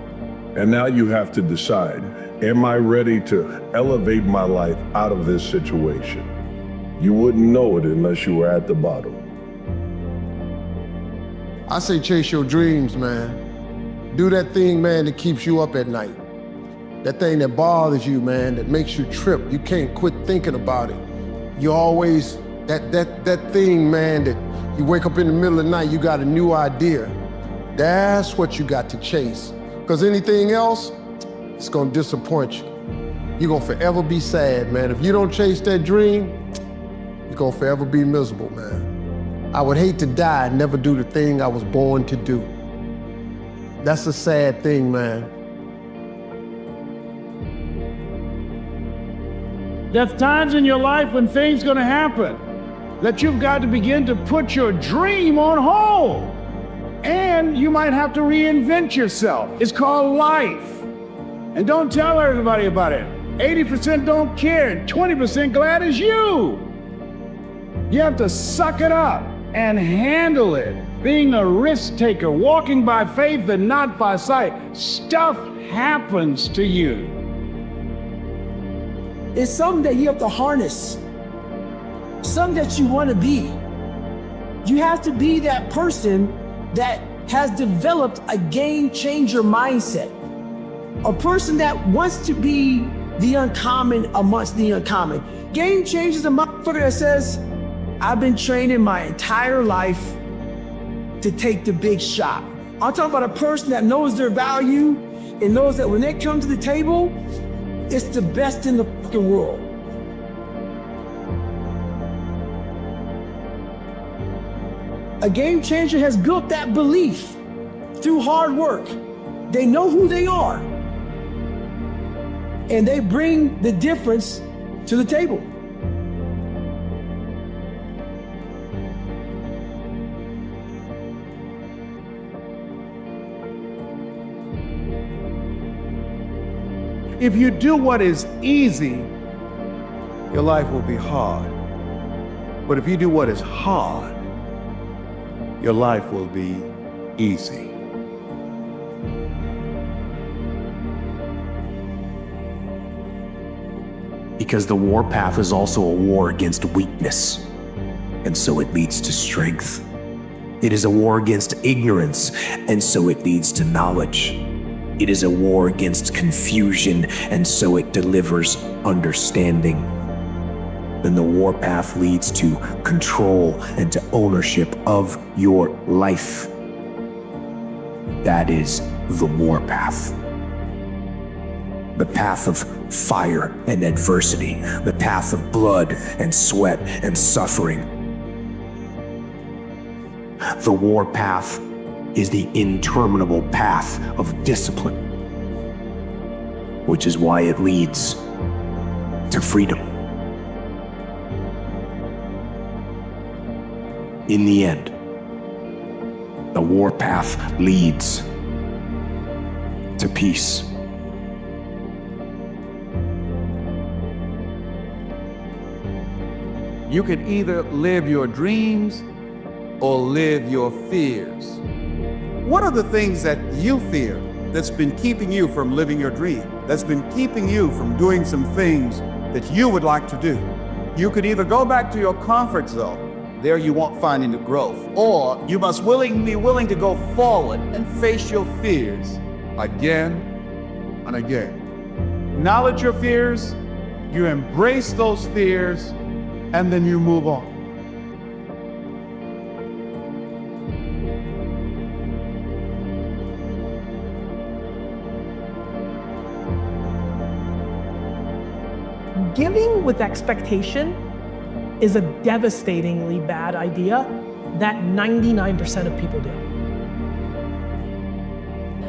And now you have to decide, am I ready to elevate my life out of this situation? You wouldn't know it unless you were at the bottom. I say chase your dreams, man. Do that thing, man, that keeps you up at night. That thing that bothers you, man, that makes you trip. You can't quit thinking about it. You always, that thing, man, that you wake up in the middle of the night, you got a new idea. That's what you got to chase. Because anything else, it's gonna disappoint you. You're gonna forever be sad, man. If you don't chase that dream, you're gonna forever be miserable, man. I would hate to die and never do the thing I was born to do. That's a sad thing, man. There's times in your life when things gonna happen that you've got to begin to put your dream on hold. And you might have to reinvent yourself. It's called life. And don't tell everybody about it. 80% don't care, and 20% glad as you. You have to suck it up and handle it. Being a risk taker, walking by faith and not by sight. Stuff happens to you. It's something that you have to harness, something that you want to be. You have to be that person that has developed a game changer mindset. A person that wants to be the uncommon amongst the uncommon. Game changer is a motherfucker that says, I've been training my entire life to take the big shot. I'm talking about a person that knows their value and knows that when they come to the table, it's the best in the fucking world. A game changer has built that belief through hard work. They know who they are, and they bring the difference to the table. If you do what is easy, your life will be hard. But if you do what is hard, your life will be easy. Because the warpath is also a war against weakness, and so it leads to strength. It is a war against ignorance, and so it leads to knowledge. It is a war against confusion, and so it delivers understanding. Then the warpath leads to control and to ownership of your life. That is the warpath. The path of fire and adversity, the path of blood and sweat and suffering. The warpath is the interminable path of discipline, which is why it leads to freedom. In the end, the warpath leads to peace. You can either live your dreams or live your fears. What are the things that you fear that's been keeping you from living your dream, that's been keeping you from doing some things that you would like to do? You could either go back to your comfort zone, there you won't find any growth, or you must be willing to go forward and face your fears again and again. Acknowledge your fears, you embrace those fears, and then you move on. Giving with expectation is a devastatingly bad idea that 99% of people do.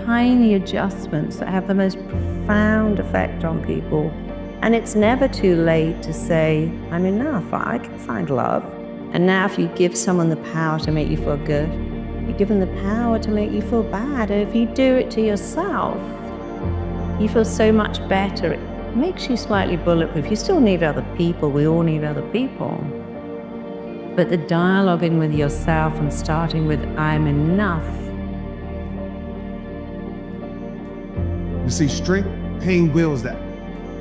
Tiny adjustments that have the most profound effect on people. And it's never too late to say, I'm enough, I can find love. And now if you give someone the power to make you feel good, you give them the power to make you feel bad. And if you do it to yourself, you feel so much better. It makes you slightly bulletproof. You still need other people, we all need other people. But the dialoguing with yourself and starting with, I'm enough. You see, strength, pain wills that.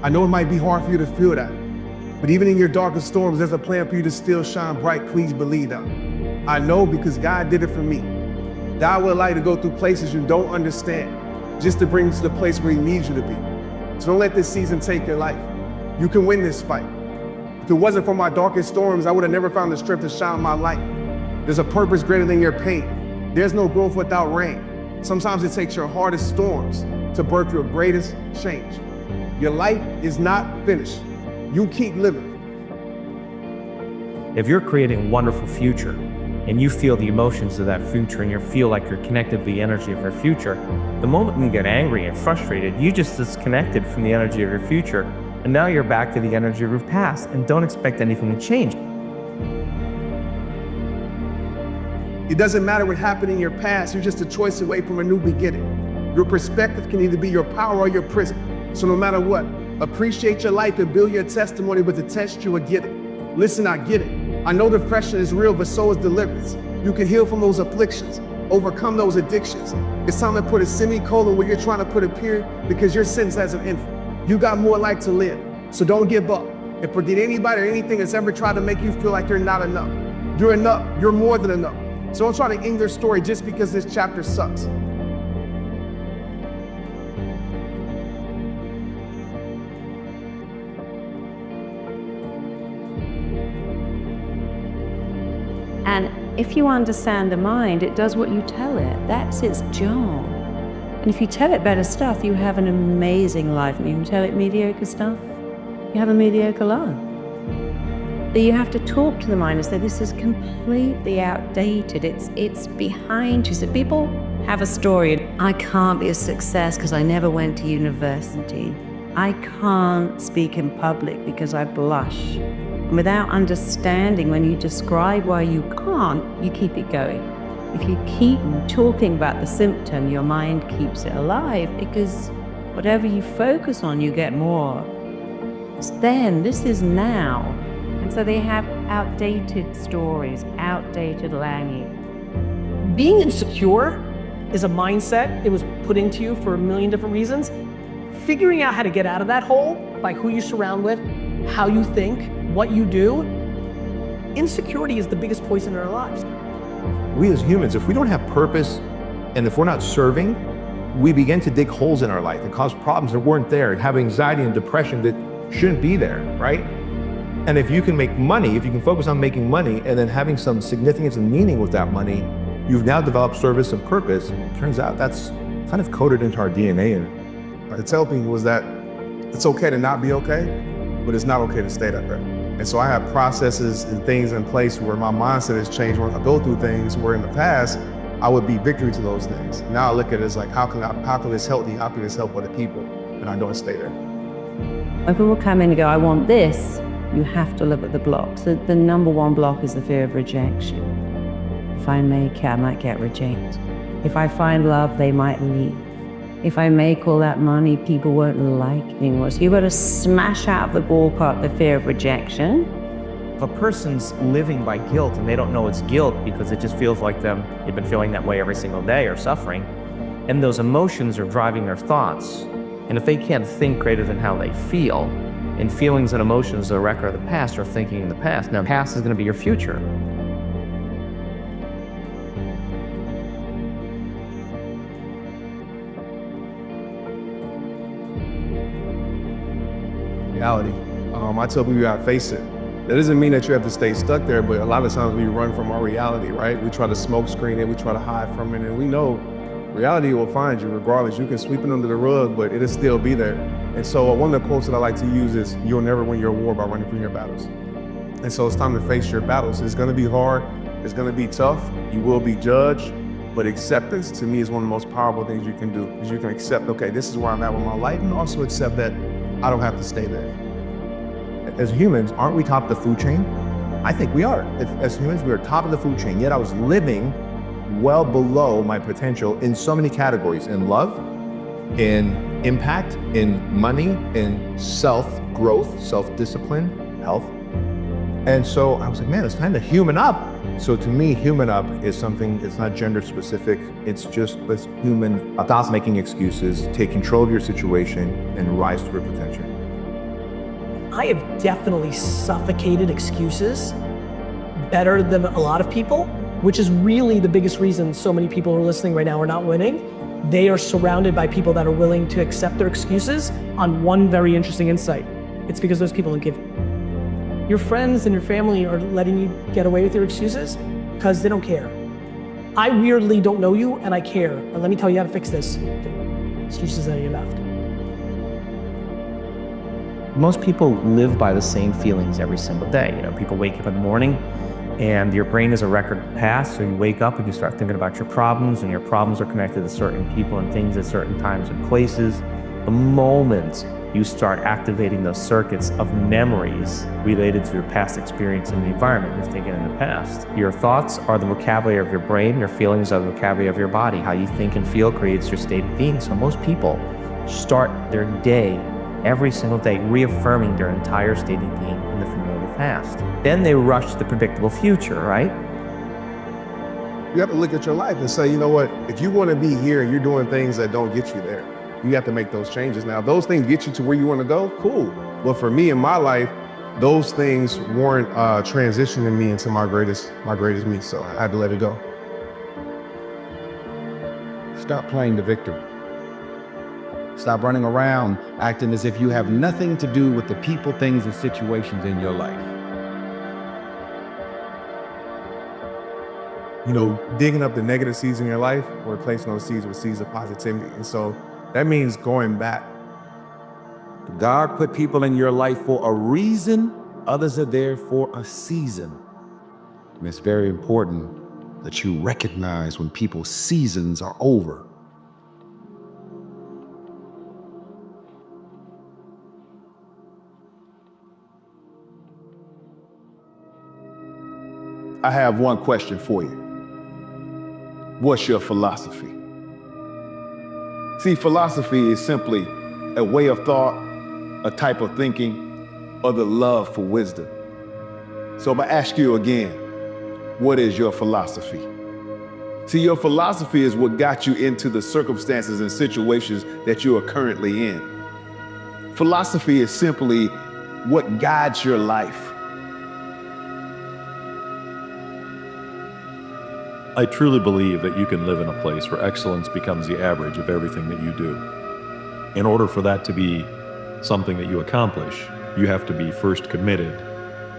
I know it might be hard for you to feel that, but even in your darkest storms, there's a plan for you to still shine bright. Please believe that. I know because God did it for me. God will allow you to go through places you don't understand, just to bring you to the place where He needs you to be. So don't let this season take your life. You can win this fight. If it wasn't for my darkest storms, I would have never found the strength to shine my light. There's a purpose greater than your pain. There's no growth without rain. Sometimes it takes your hardest storms to birth your greatest change. Your life is not finished. You keep living. If you're creating a wonderful future and you feel the emotions of that future and you feel like you're connected to the energy of your future, the moment you get angry and frustrated, you just disconnected from the energy of your future, and now you're back to the energy of your past, and don't expect anything to change. It doesn't matter what happened in your past, you're just a choice away from a new beginning. Your perspective can either be your power or your prison. So no matter what, appreciate your life and build your testimony with the test you will get it. Listen, I get it. I know depression is real, but so is deliverance. You can heal from those afflictions, overcome those addictions. It's time to put a semicolon where you're trying to put a period because your sentence as an infant. You got more life to live. So don't give up. If forget anybody or anything that's ever tried to make you feel like you're not enough. You're enough. You're more than enough. So don't try to end their story just because this chapter sucks. And if you understand the mind, it does what you tell it. That's its job. And if you tell it better stuff, you have an amazing life. And you tell it mediocre stuff, you have a mediocre life. But you have to talk to the mind and say, this is completely outdated. It's behind you. So people have a story. I can't be a success because I never went to university. I can't speak in public because I blush. And without understanding, when you describe why you can't, you keep it going. If you keep talking about the symptom, your mind keeps it alive, because whatever you focus on, you get more. It's then, this is now. And so they have outdated stories, outdated language. Being insecure is a mindset. It was put into you for a million different reasons. Figuring out how to get out of that hole by who you surround with, how you think, what you do. Insecurity is the biggest poison in our lives. We as humans, if we don't have purpose and if we're not serving, we begin to dig holes in our life and cause problems that weren't there and have anxiety and depression that shouldn't be there, right? And if you can make money, if you can focus on making money and then having some significance and meaning with that money, you've now developed service and purpose. And it turns out that's kind of coded into our DNA. And I tell people is that it's okay to not be okay, but it's not okay to stay that way. And so I have processes and things in place where my mindset has changed when I go through things where in the past, I would be victory to those things. Now I look at it as like, how can this help me? How can this help other people? And I don't stay there. When people come in and go, I want this, you have to look at the blocks. The number one block is the fear of rejection. If I make it, I might get rejected. If I find love, they might leave. If I make all that money, people won't like me anymore. So you've got to smash out of the ballpark the fear of rejection. If a person's living by guilt and they don't know it's guilt because it just feels like they've been feeling that way every single day or suffering, and those emotions are driving their thoughts. And if they can't think greater than how they feel, and feelings and emotions are a record of the past or thinking in the past, now the past is going to be your future. Reality. I tell people you gotta face it. That doesn't mean that you have to stay stuck there, but a lot of times we run from our reality, right? We try to smoke screen it, we try to hide from it, and we know reality will find you regardless. You can sweep it under the rug, but it'll still be there. And so one of the quotes that I like to use is, you'll never win your war by running from your battles. And so it's time to face your battles. It's gonna be hard, it's gonna be tough, you will be judged, but acceptance to me is one of the most powerful things you can do, is you can accept, okay, this is where I'm at with my life, and also accept that I don't have to stay there. As humans, aren't we top of the food chain? I think we are. As humans, we are top of the food chain, yet I was living well below my potential in so many categories, in love, in impact, in money, in self-growth, self-discipline, health. And so I was like, man, it's time to human up. So to me, human up is something, it's not gender specific. It's just, let's human up. Stop making excuses, take control of your situation, and rise to your potential. I have definitely suffocated excuses better than a lot of people, which is really the biggest reason so many people who are listening right now are not winning. They are surrounded by people that are willing to accept their excuses on one very interesting insight. It's because those people don't give. Your friends and your family are letting you get away with your excuses because they don't care. I weirdly don't know you and I care. And let me tell you how to fix this. Excuses out of your mouth. Most people live by the same feelings every single day. You know, people wake up in the morning and your brain is a record of the past, so you wake up and you start thinking about your problems, and your problems are connected to certain people and things at certain times and places. The moment you start activating those circuits of memories related to your past experience in the environment you've taken in the past. Your thoughts are the vocabulary of your brain, your feelings are the vocabulary of your body. How you think and feel creates your state of being. So most people start their day every single day reaffirming their entire state of being in the familiar past. Then they rush to the predictable future, right? You have to look at your life and say, you know what, if you want to be here and you're doing things that don't get you there, you have to make those changes. Now, if those things get you to where you want to go, cool. But for me in my life, those things weren't transitioning me into my greatest me. So I had to let it go. Stop playing the victim. Stop running around acting as if you have nothing to do with the people, things, and situations in your life. You know, digging up the negative seeds in your life or replacing those seeds with seeds of positivity. And so that means going back. God put people in your life for a reason. Others are there for a season. And it's very important that you recognize when people's seasons are over. I have one question for you. What's your philosophy? See, philosophy is simply a way of thought, a type of thinking, or the love for wisdom. So if I ask you again, what is your philosophy? See, your philosophy is what got you into the circumstances and situations that you are currently in. Philosophy is simply what guides your life. I truly believe that you can live in a place where excellence becomes the average of everything that you do. In order for that to be something that you accomplish, you have to be first committed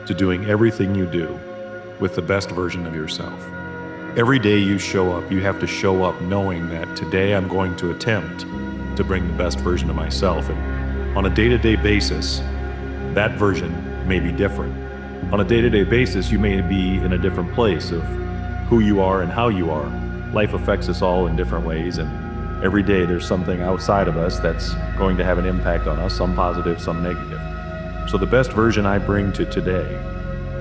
to doing everything you do with the best version of yourself. Every day you show up, you have to show up knowing that today I'm going to attempt to bring the best version of myself. And on a day-to-day basis, that version may be different. On a day-to-day basis, you may be in a different place of who you are and how you are. Life affects us all in different ways, and every day there's something outside of us that's going to have an impact on us, some positive, some negative. So the best version I bring to today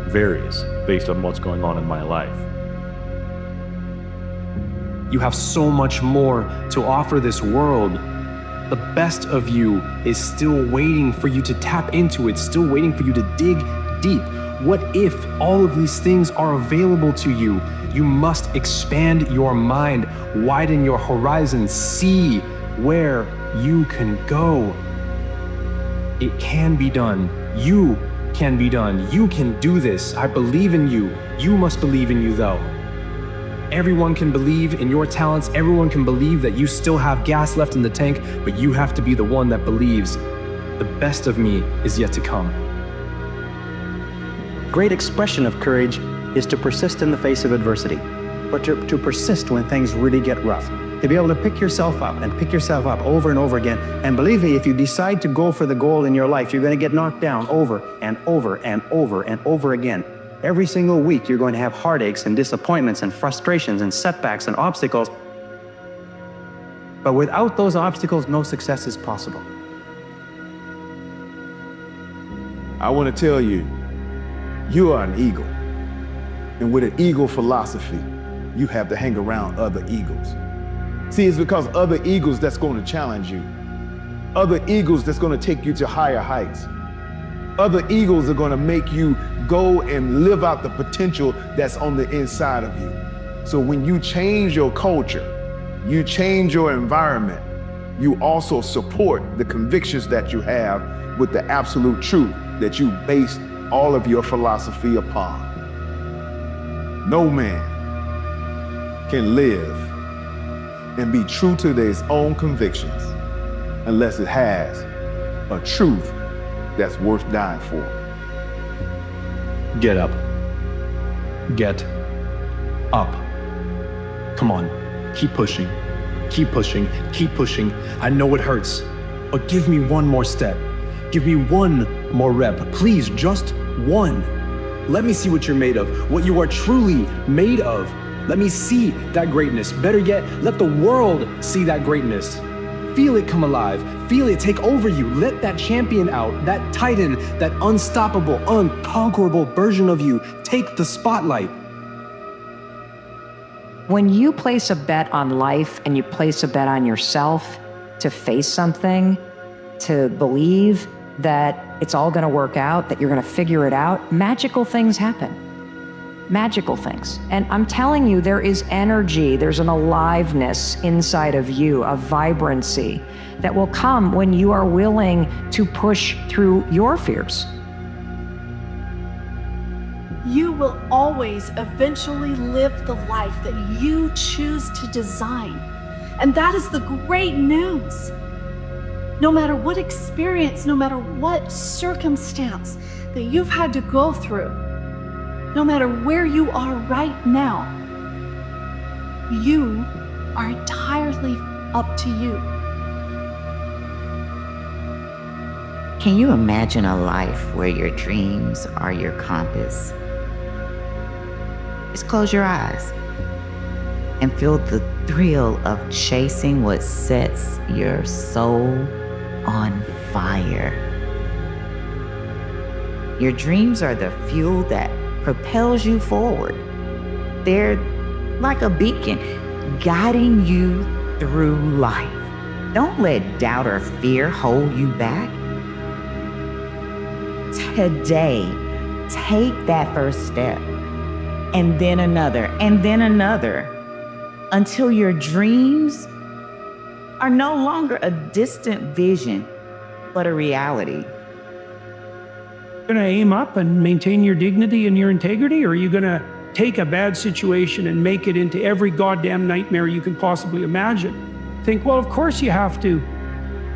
varies based on what's going on in my life. You have so much more to offer this world. The best of you is still waiting for you to tap into it, still waiting for you to dig deep. What if all of these things are available to you? You must expand your mind, widen your horizons, see where you can go. It can be done. You can be done. You can do this. I believe in you. You must believe in you, though. Everyone can believe in your talents. Everyone can believe that you still have gas left in the tank, but you have to be the one that believes the best of me is yet to come. Great expression of courage is to persist in the face of adversity, but to persist when things really get rough. To be able to pick yourself up and pick yourself up over and over again. And believe me, if you decide to go for the goal in your life, you're going to get knocked down over and over and over and over again. Every single week, you're going to have heartaches and disappointments and frustrations and setbacks and obstacles. But without those obstacles, no success is possible. I want to tell you, you are an eagle. And with an eagle philosophy, you have to hang around other eagles. See, it's because other eagles that's going to challenge you. Other eagles that's going to take you to higher heights. Other eagles are going to make you go and live out the potential that's on the inside of you. So when you change your culture, you change your environment, you also support the convictions that you have with the absolute truth that you base all of your philosophy upon. No man can live and be true to his own convictions unless it has a truth that's worth dying for. Get up. Get up. Come on, keep pushing. Keep pushing, keep pushing. I know it hurts, but give me one more step. Give me one more rep. Please, just one. Let me see what you're made of, what you are truly made of. Let me see that greatness. Better yet, let the world see that greatness. Feel it come alive. Feel it take over you. Let that champion out, that titan, that unstoppable, unconquerable version of you take the spotlight. When you place a bet on life and you place a bet on yourself to face something, to believe that it's all going to work out, that you're going to figure it out, magical things happen. magical things. And I'm telling you, there is energy, there's an aliveness inside of you, a vibrancy that will come when you are willing to push through your fears. You will always eventually live the life that you choose to design. And that is the great news. No matter what experience, no matter what circumstance that you've had to go through, no matter where you are right now, you are entirely up to you. Can you imagine a life where your dreams are your compass? Just close your eyes and feel the thrill of chasing what sets your soul on fire. Your dreams are the fuel that propels you forward. They're like a beacon guiding you through life. Don't let doubt or fear hold you back. Today, take that first step, and then another, until your dreams are no longer a distant vision, but a reality. Gonna aim up and maintain your dignity and your integrity, or are you gonna take a bad situation and make it into every goddamn nightmare you can possibly imagine? Think, well, of course you have to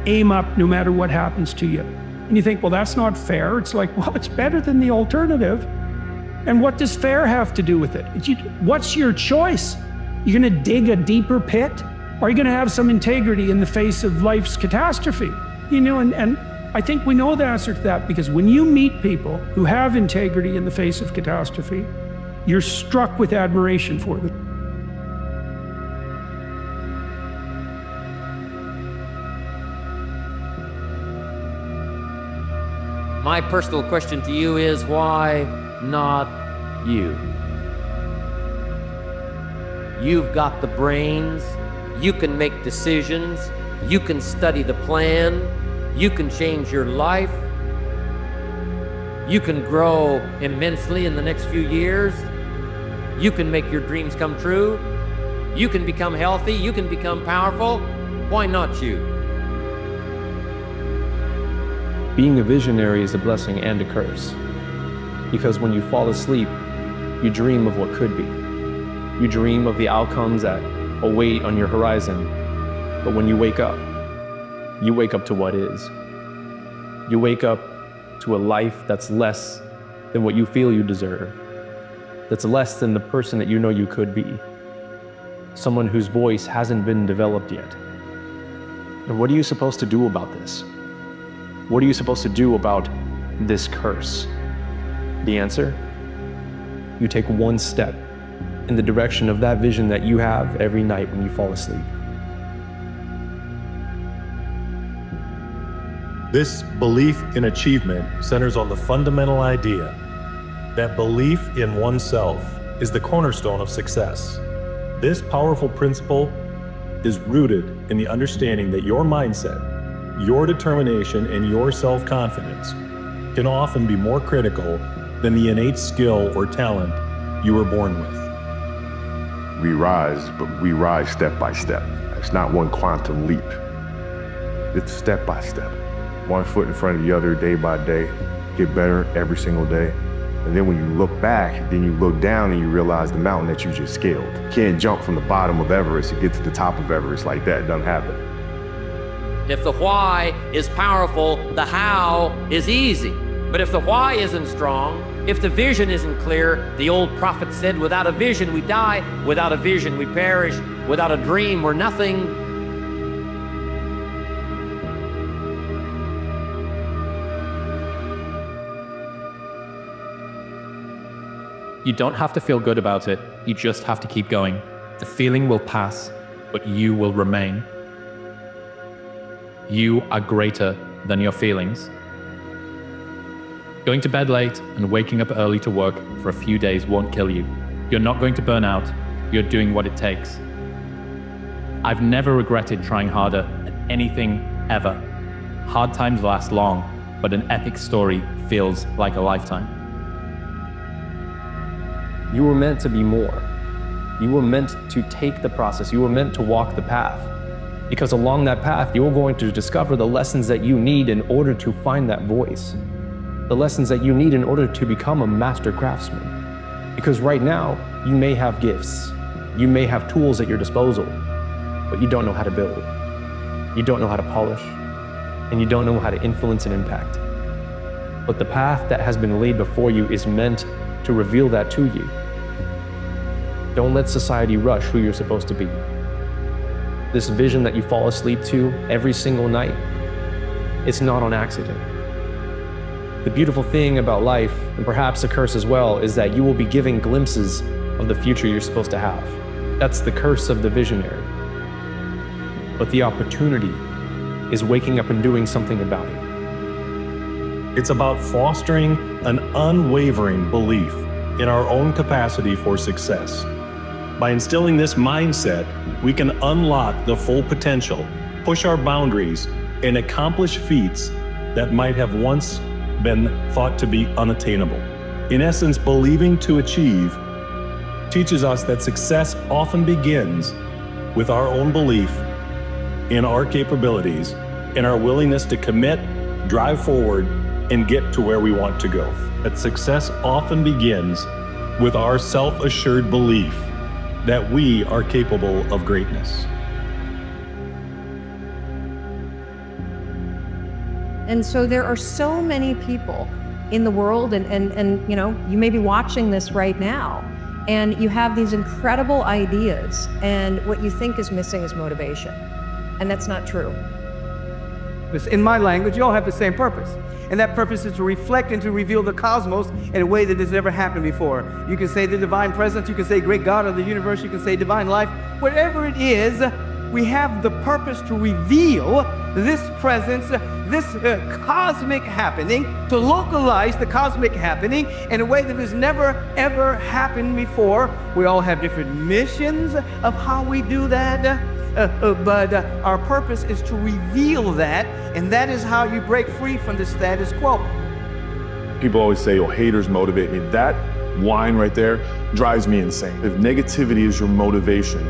aim up no matter what happens to you. And you think, well, that's not fair. It's like, well, it's better than the alternative. And what does fair have to do with it? What's your choice? You're gonna dig a deeper pit? Or are you gonna have some integrity in the face of life's catastrophe? You know, and I think we know the answer to that, because when you meet people who have integrity in the face of catastrophe, you're struck with admiration for them. My personal question to you is, why not you? You've got the brains, you can make decisions, you can study the plan, you can change your life, you can grow immensely in the next few years, you can make your dreams come true, you can become healthy, you can become powerful. Why not you? Being a visionary is a blessing and a curse. Because when you fall asleep, you dream of what could be. You dream of the outcomes that await on your horizon. But when you wake up to what is. You wake up to a life that's less than what you feel you deserve. That's less than the person that you know you could be. Someone whose voice hasn't been developed yet. And what are you supposed to do about this? What are you supposed to do about this curse? The answer? You take one step in the direction of that vision that you have every night when you fall asleep. This belief in achievement centers on the fundamental idea that belief in oneself is the cornerstone of success. This powerful principle is rooted in the understanding that your mindset, your determination, and your self-confidence can often be more critical than the innate skill or talent you were born with. We rise, but we rise step by step. It's not one quantum leap. It's step by step. One foot in front of the other, day by day. Get better every single day. And then when you look back, then you look down and you realize the mountain that you just scaled. You can't jump from the bottom of Everest and get to the top of Everest like that. It doesn't happen. If the why is powerful, the how is easy. But if the why isn't strong, if the vision isn't clear, the old prophet said, without a vision we die, without a vision we perish, without a dream we're nothing. You don't have to feel good about it, you just have to keep going. The feeling will pass, but you will remain. You are greater than your feelings. Going to bed late and waking up early to work for a few days won't kill you. You're not going to burn out. You're doing what it takes. I've never regretted trying harder at anything ever. Hard times last long, but an epic story feels like a lifetime. You were meant to be more. You were meant to take the process. You were meant to walk the path. Because along that path, you're going to discover the lessons that you need in order to find that voice. The lessons that you need in order to become a master craftsman. Because right now, you may have gifts. You may have tools at your disposal, but you don't know how to build. You don't know how to polish, and you don't know how to influence and impact. But the path that has been laid before you is meant to reveal that to you. Don't let society rush who you're supposed to be. This vision that you fall asleep to every single night, it's not on accident. The beautiful thing about life, and perhaps a curse as well, is that you will be given glimpses of the future you're supposed to have. That's the curse of the visionary. But the opportunity is waking up and doing something about it. It's about fostering an unwavering belief in our own capacity for success. By instilling this mindset, we can unlock the full potential, push our boundaries, and accomplish feats that might have once been thought to be unattainable. In essence, believing to achieve teaches us that success often begins with our own belief in our capabilities and our willingness to commit, drive forward, and get to where we want to go. That success often begins with our self-assured belief that we are capable of greatness. And so there are so many people in the world, and you know, you may be watching this right now, and you have these incredible ideas, and what you think is missing is motivation. And that's not true. In my language, you all have the same purpose. And that purpose is to reflect and to reveal the cosmos in a way that has never happened before. You can say the divine presence, you can say great God of the universe, you can say divine life. Whatever it is, we have the purpose to reveal this presence, this cosmic happening, to localize the cosmic happening in a way that has never, ever happened before. We all have different missions of how we do that. But our purpose is to reveal that, and that is how you break free from the status quo. People always say, oh, haters motivate me. That line right there drives me insane. If negativity is your motivation,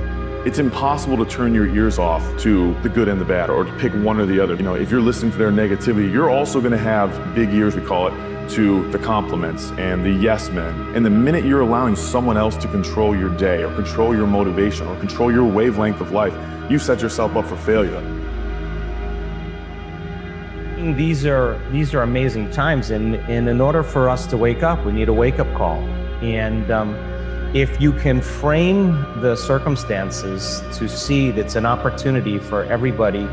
it's impossible to turn your ears off to the good and the bad, or to pick one or the other. You know, if you're listening to their negativity, you're also gonna have big ears, we call it, to the compliments and the yes men. And the minute you're allowing someone else to control your day, or control your motivation, or control your wavelength of life, you set yourself up for failure. These are amazing times, and in order for us to wake up, we need a wake-up call. And if you can frame the circumstances to see that it's an opportunity for everybody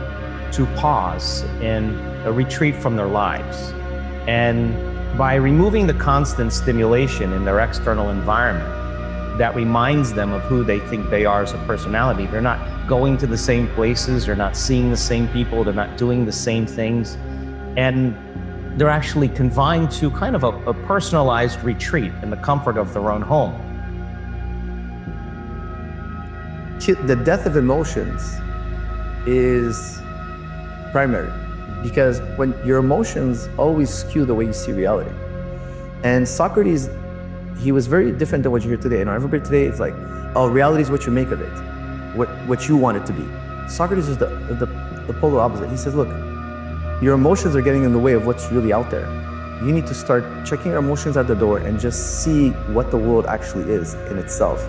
to pause and retreat from their lives, and by removing the constant stimulation in their external environment that reminds them of who they think they are as a personality, they're not going to the same places, they're not seeing the same people, they're not doing the same things, and they're actually confined to kind of a personalized retreat in the comfort of their own home. The death of emotions is primary, because when your emotions always skew the way you see reality. And Socrates, he was very different than what you hear today. And everybody today is like, oh, reality is what you make of it, what you want it to be. Socrates is the polar opposite. He says, look, your emotions are getting in the way of what's really out there. You need to start checking your emotions at the door and just see what the world actually is in itself.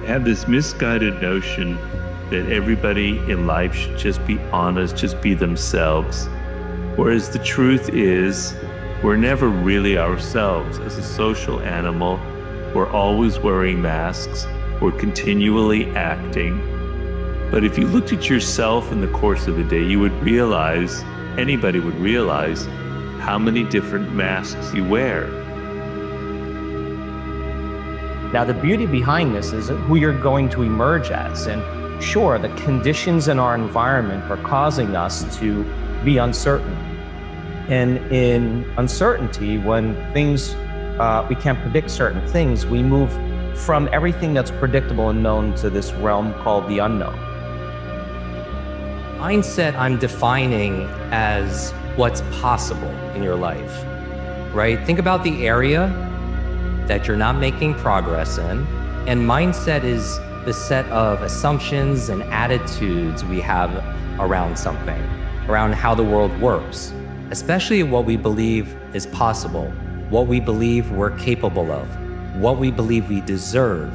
I have this misguided notion that everybody in life should just be honest, just be themselves. Whereas the truth is, we're never really ourselves. As a social animal, we're always wearing masks, we're continually acting. But if you looked at yourself in the course of a day, you would realize, anybody would realize, how many different masks you wear. Now, the beauty behind this is who you're going to emerge as. And sure, the conditions in our environment are causing us to be uncertain. And in uncertainty, when things, we can't predict certain things, we move from everything that's predictable and known to this realm called the unknown. Mindset I'm defining as what's possible in your life, right? Think about the area that you're not making progress in. And mindset is the set of assumptions and attitudes we have around something, around how the world works, especially what we believe is possible, what we believe we're capable of, what we believe we deserve.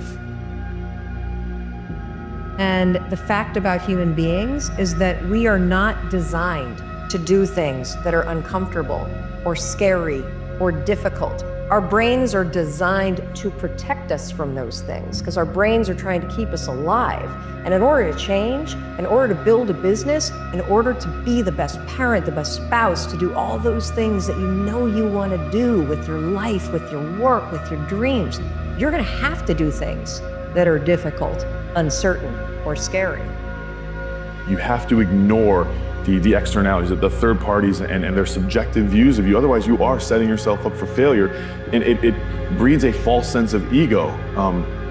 And the fact about human beings is that we are not designed to do things that are uncomfortable or scary or difficult. Our brains are designed to protect us from those things because our brains are trying to keep us alive. And in order to change, in order to build a business, in order to be the best parent, the best spouse, to do all those things that you know you want to do with your life, with your work, with your dreams, you're going to have to do things that are difficult, uncertain, or scary. You have to ignore the externalities, the third parties and their subjective views of you. Otherwise, you are setting yourself up for failure. And it breeds a false sense of ego.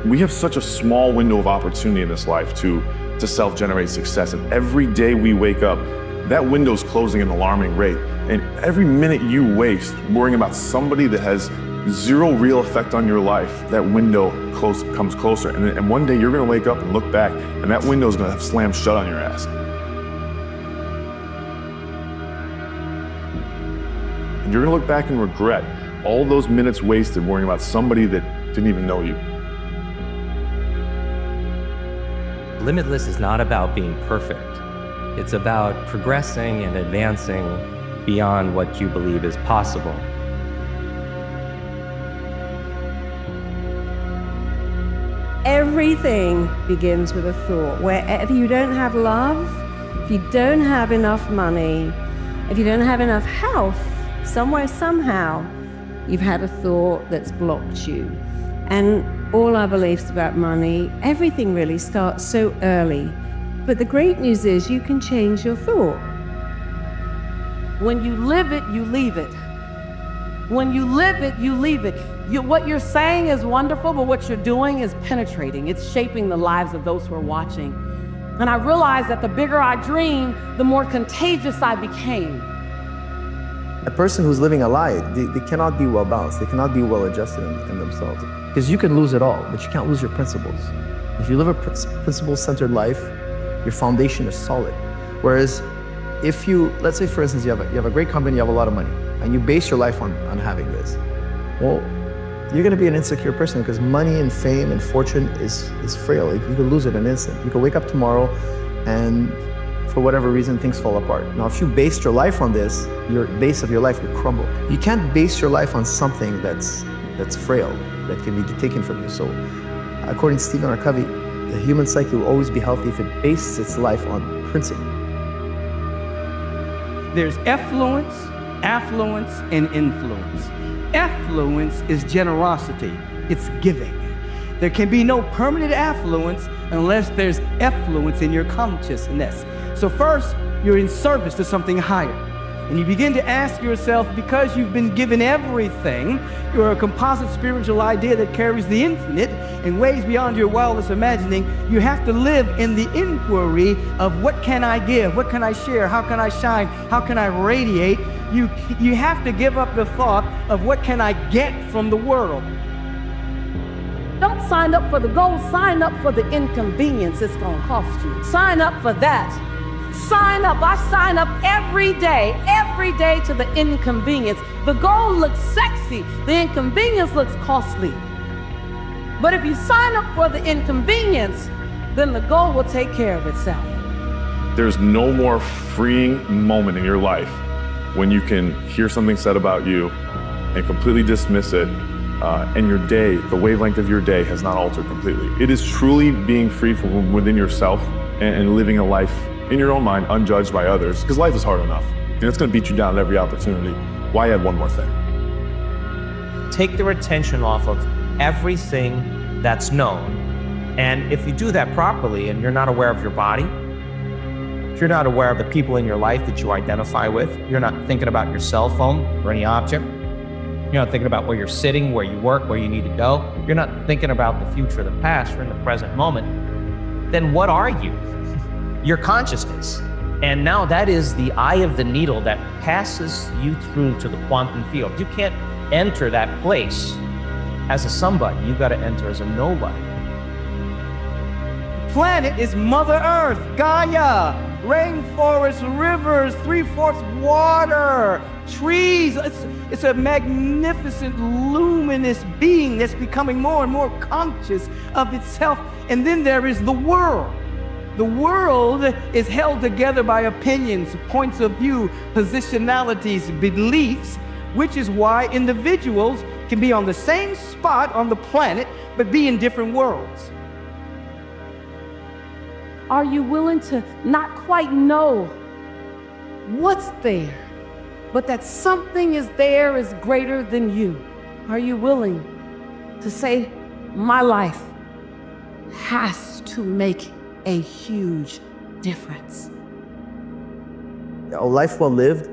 We have such a small window of opportunity in this life to self-generate success. And every day we wake up, that window's closing at an alarming rate. And every minute you waste worrying about somebody that has zero real effect on your life, that window comes closer. And one day you're gonna wake up and look back, and that window's gonna slam shut on your ass. And you're gonna look back and regret all those minutes wasted worrying about somebody that didn't even know you. Limitless is not about being perfect. It's about progressing and advancing beyond what you believe is possible. Everything begins with a thought. Wherever you don't have love, if you don't have enough money, if you don't have enough health, somewhere, somehow, you've had a thought that's blocked you. And all our beliefs about money, everything really starts so early. But the great news is you can change your thought. When you live it, you leave it. When you live it, you leave it. What you're saying is wonderful, but what you're doing is penetrating. It's shaping the lives of those who are watching. And I realized that the bigger I dreamed, the more contagious I became. A person who's living a lie, they cannot be well balanced. They cannot be well adjusted in themselves. Because you can lose it all, but you can't lose your principles. If you live a principle-centered life, your foundation is solid. Whereas if you, let's say for instance, you have a great company, you have a lot of money, and you base your life on having this, well, you're gonna be an insecure person because money and fame and fortune is frail. You could lose it in an instant. You could wake up tomorrow and for whatever reason, things fall apart. Now, if you based your life on this, your base of your life would crumble. You can't base your life on something that's frail, that can be taken from you. So, according to Stephen R. Covey, the human psyche will always be healthy if it bases its life on principle. There's effluence, affluence, and influence. Effluence is generosity, it's giving. There can be no permanent affluence unless there's effluence in your consciousness. So first, you're in service to something higher. And you begin to ask yourself, because you've been given everything, you're a composite spiritual idea that carries the infinite in ways beyond your wildest imagining, you have to live in the inquiry of what can I give, what can I share, how can I shine, how can I radiate. You have to give up the thought of what can I get from the world. Don't sign up for the goal, sign up for the inconvenience it's gonna cost you. Sign up for that. Sign up, I sign up every day to the inconvenience. The goal looks sexy, the inconvenience looks costly. But if you sign up for the inconvenience, then the goal will take care of itself. There's no more freeing moment in your life when you can hear something said about you and completely dismiss it, and your day, the wavelength of your day has not altered completely. It is truly being free from within yourself and living a life in your own mind, unjudged by others, because life is hard enough. And it's gonna beat you down at every opportunity. Why add one more thing? Take their attention off of everything that's known. And if you do that properly and you're not aware of your body, if you're not aware of the people in your life that you identify with, you're not thinking about your cell phone or any object, you're not thinking about where you're sitting, where you work, where you need to go, you're not thinking about the future, the past, you're in the present moment, then what are you? Your consciousness. And now that is the eye of the needle that passes you through to the quantum field. You can't enter that place as a somebody. You've got to enter as a nobody. Planet is Mother Earth, Gaia, rainforests, rivers, 3/4 water, trees. It's a magnificent, luminous being that's becoming more and more conscious of itself. And then there is the world. The world is held together by opinions, points of view, positionalities, beliefs, which is why individuals can be on the same spot on the planet, but be in different worlds. Are you willing to not quite know what's there, but that something is there is greater than you? Are you willing to say, my life has to make a huge difference? A life well lived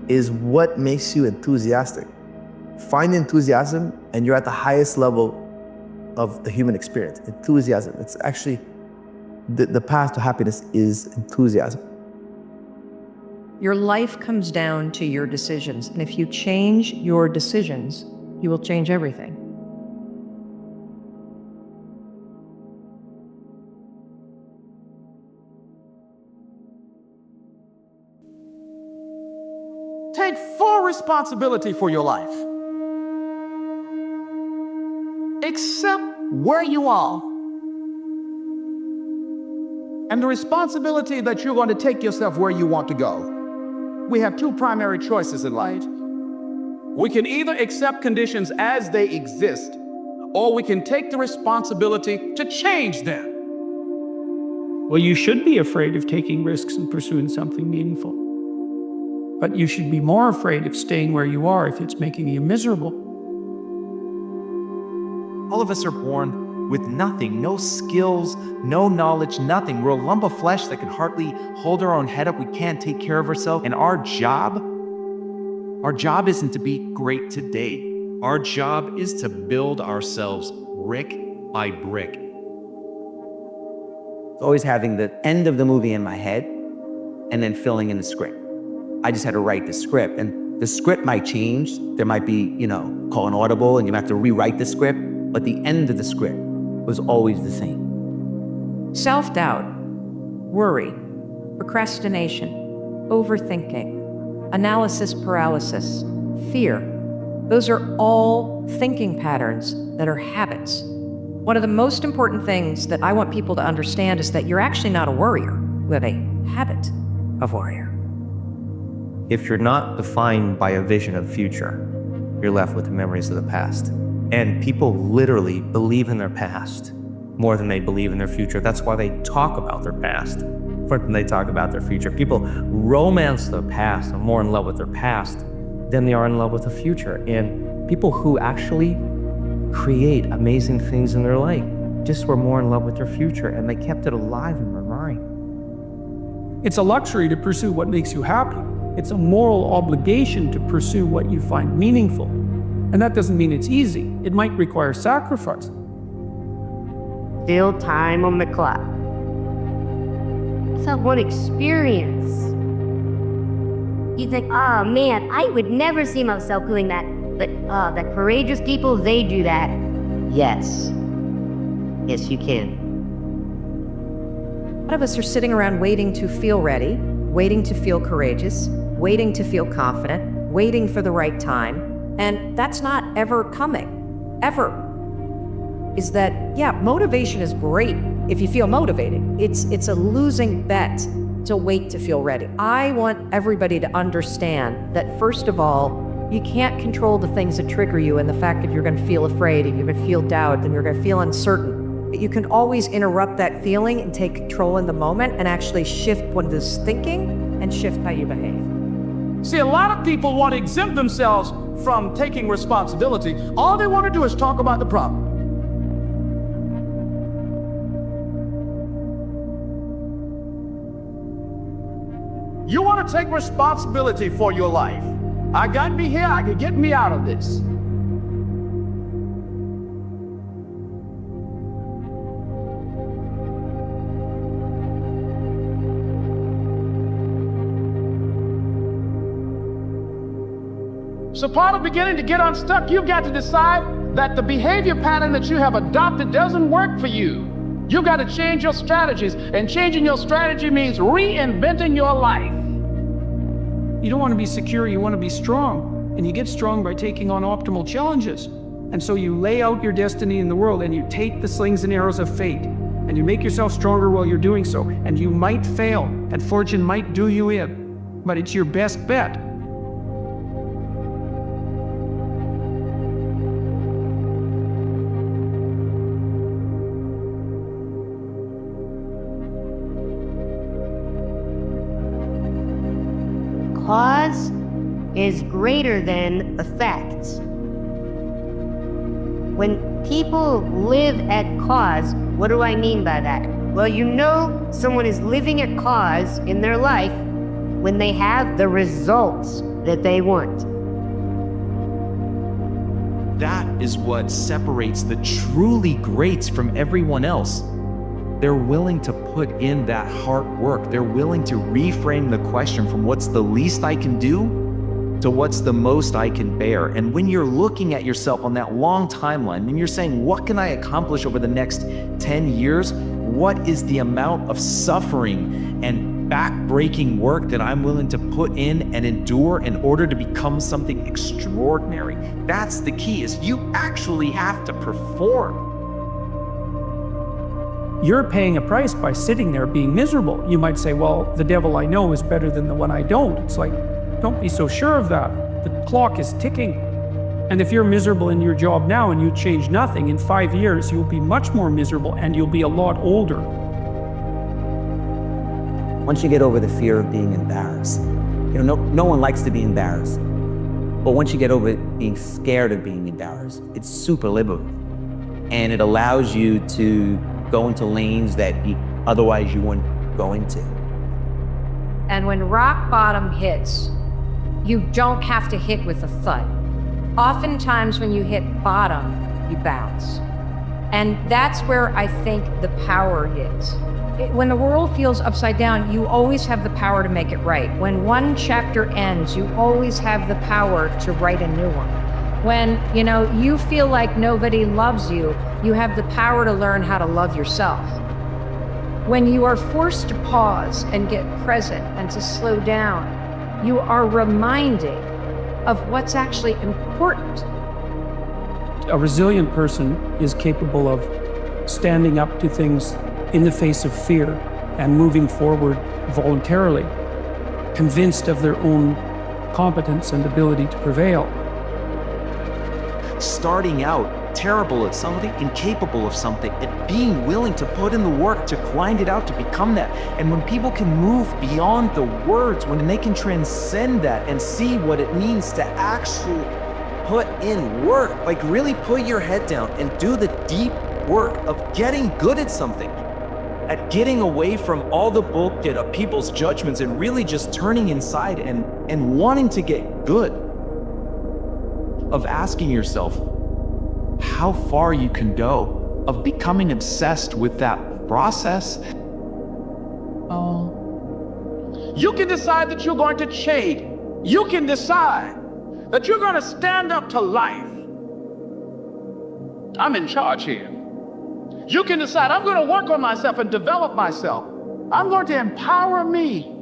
is what makes you enthusiastic. Find enthusiasm and you're at the highest level of the human experience. Enthusiasm. It's actually the path to happiness is enthusiasm. Your life comes down to your decisions. And if you change your decisions, you will change everything. Take full responsibility for your life. Accept where you are and the responsibility that you're going to take yourself where you want to go. We have two primary choices in life. We can either accept conditions as they exist, or we can take the responsibility to change them. Well, you should be afraid of taking risks and pursuing something meaningful. But you should be more afraid of staying where you are if it's making you miserable. All of us are born with nothing, no skills, no knowledge, nothing. We're a lump of flesh that can hardly hold our own head up. We can't take care of ourselves. And our job isn't to be great today. Our job is to build ourselves brick by brick. Always having the end of the movie in my head and then filling in the script. I just had to write the script, and the script might change. There might be, call an audible and you have to rewrite the script, but the end of the script was always the same. Self-doubt, worry, procrastination, overthinking, analysis paralysis, fear. Those are all thinking patterns that are habits. One of the most important things that I want people to understand is that you're actually not a worrier. You have a habit of worrier. If you're not defined by a vision of the future, you're left with the memories of the past. And people literally believe in their past more than they believe in their future. That's why they talk about their past more than they talk about their future. People romance their past, are more in love with their past than they are in love with the future. And people who actually create amazing things in their life just were more in love with their future, and they kept it alive in their mind. It's a luxury to pursue what makes you happy. It's a moral obligation to pursue what you find meaningful. And that doesn't mean it's easy. It might require sacrifice. Still time on the clock. It's that one experience. You think, oh man, I would never see myself doing that. But the courageous people, they do that. Yes. Yes, you can. A lot of us are sitting around waiting to feel ready, waiting to feel courageous, waiting to feel confident, waiting for the right time. And that's not ever coming, ever. Is that, yeah, motivation is great if you feel motivated. It's a losing bet to wait to feel ready. I want everybody to understand that, first of all, you can't control the things that trigger you, and the fact that you're gonna feel afraid and you're gonna feel doubt and you're gonna feel uncertain. But you can always interrupt that feeling and take control in the moment and actually shift what is thinking and shift how you behave. See, a lot of people want to exempt themselves from taking responsibility. All they want to do is talk about the problem. You want to take responsibility for your life. I got me here, I can get me out of this. So part of beginning to get unstuck, you've got to decide that the behavior pattern that you have adopted doesn't work for you. You got to change your strategies, and changing your strategy means reinventing your life. You don't want to be secure, you want to be strong. And you get strong by taking on optimal challenges. And so you lay out your destiny in the world, and you take the slings and arrows of fate, and you make yourself stronger while you're doing so. And you might fail, and fortune might do you in, but it's your best bet. Cause is greater than effect. When people live at cause, what do I mean by that? Well, you know someone is living at cause in their life when they have the results that they want. That is what separates the truly greats from everyone else. They're willing to put in that hard work. They're willing to reframe the question from what's the least I can do to what's the most I can bear. And when you're looking at yourself on that long timeline, and you're saying, what can I accomplish over the next 10 years? What is the amount of suffering and back-breaking work that I'm willing to put in and endure in order to become something extraordinary? That's the key, is you actually have to perform. You're paying a price by sitting there being miserable. You might say, well, the devil I know is better than the one I don't. It's like, don't be so sure of that. The clock is ticking. And if you're miserable in your job now and you change nothing, in 5 years, you'll be much more miserable and you'll be a lot older. Once you get over the fear of being embarrassed, no one likes to be embarrassed. But once you get over being scared of being embarrassed, it's super liberating. And it allows you to go into lanes that otherwise you wouldn't go into. And when rock bottom hits, you don't have to hit with a thud. Oftentimes when you hit bottom, you bounce. And that's where I think the power is. When the world feels upside down, you always have the power to make it right. When one chapter ends, you always have the power to write a new one. When, you feel like nobody loves you, you have the power to learn how to love yourself. When you are forced to pause and get present and to slow down, you are reminded of what's actually important. A resilient person is capable of standing up to things in the face of fear and moving forward voluntarily, convinced of their own competence and ability to prevail. Starting out terrible at something, incapable of something, and being willing to put in the work to grind it out to become that. And when people can move beyond the words, when they can transcend that and see what it means to actually put in work, like really put your head down and do the deep work of getting good at something, at getting away from all the bullshit of people's judgments and really just turning inside and wanting to get good, of asking yourself how far you can go, of becoming obsessed with that process. You can decide that you're going to change. You can decide that you're going to stand up to life. I'm in charge here. You can decide I'm going to work on myself and develop myself. I'm going to empower me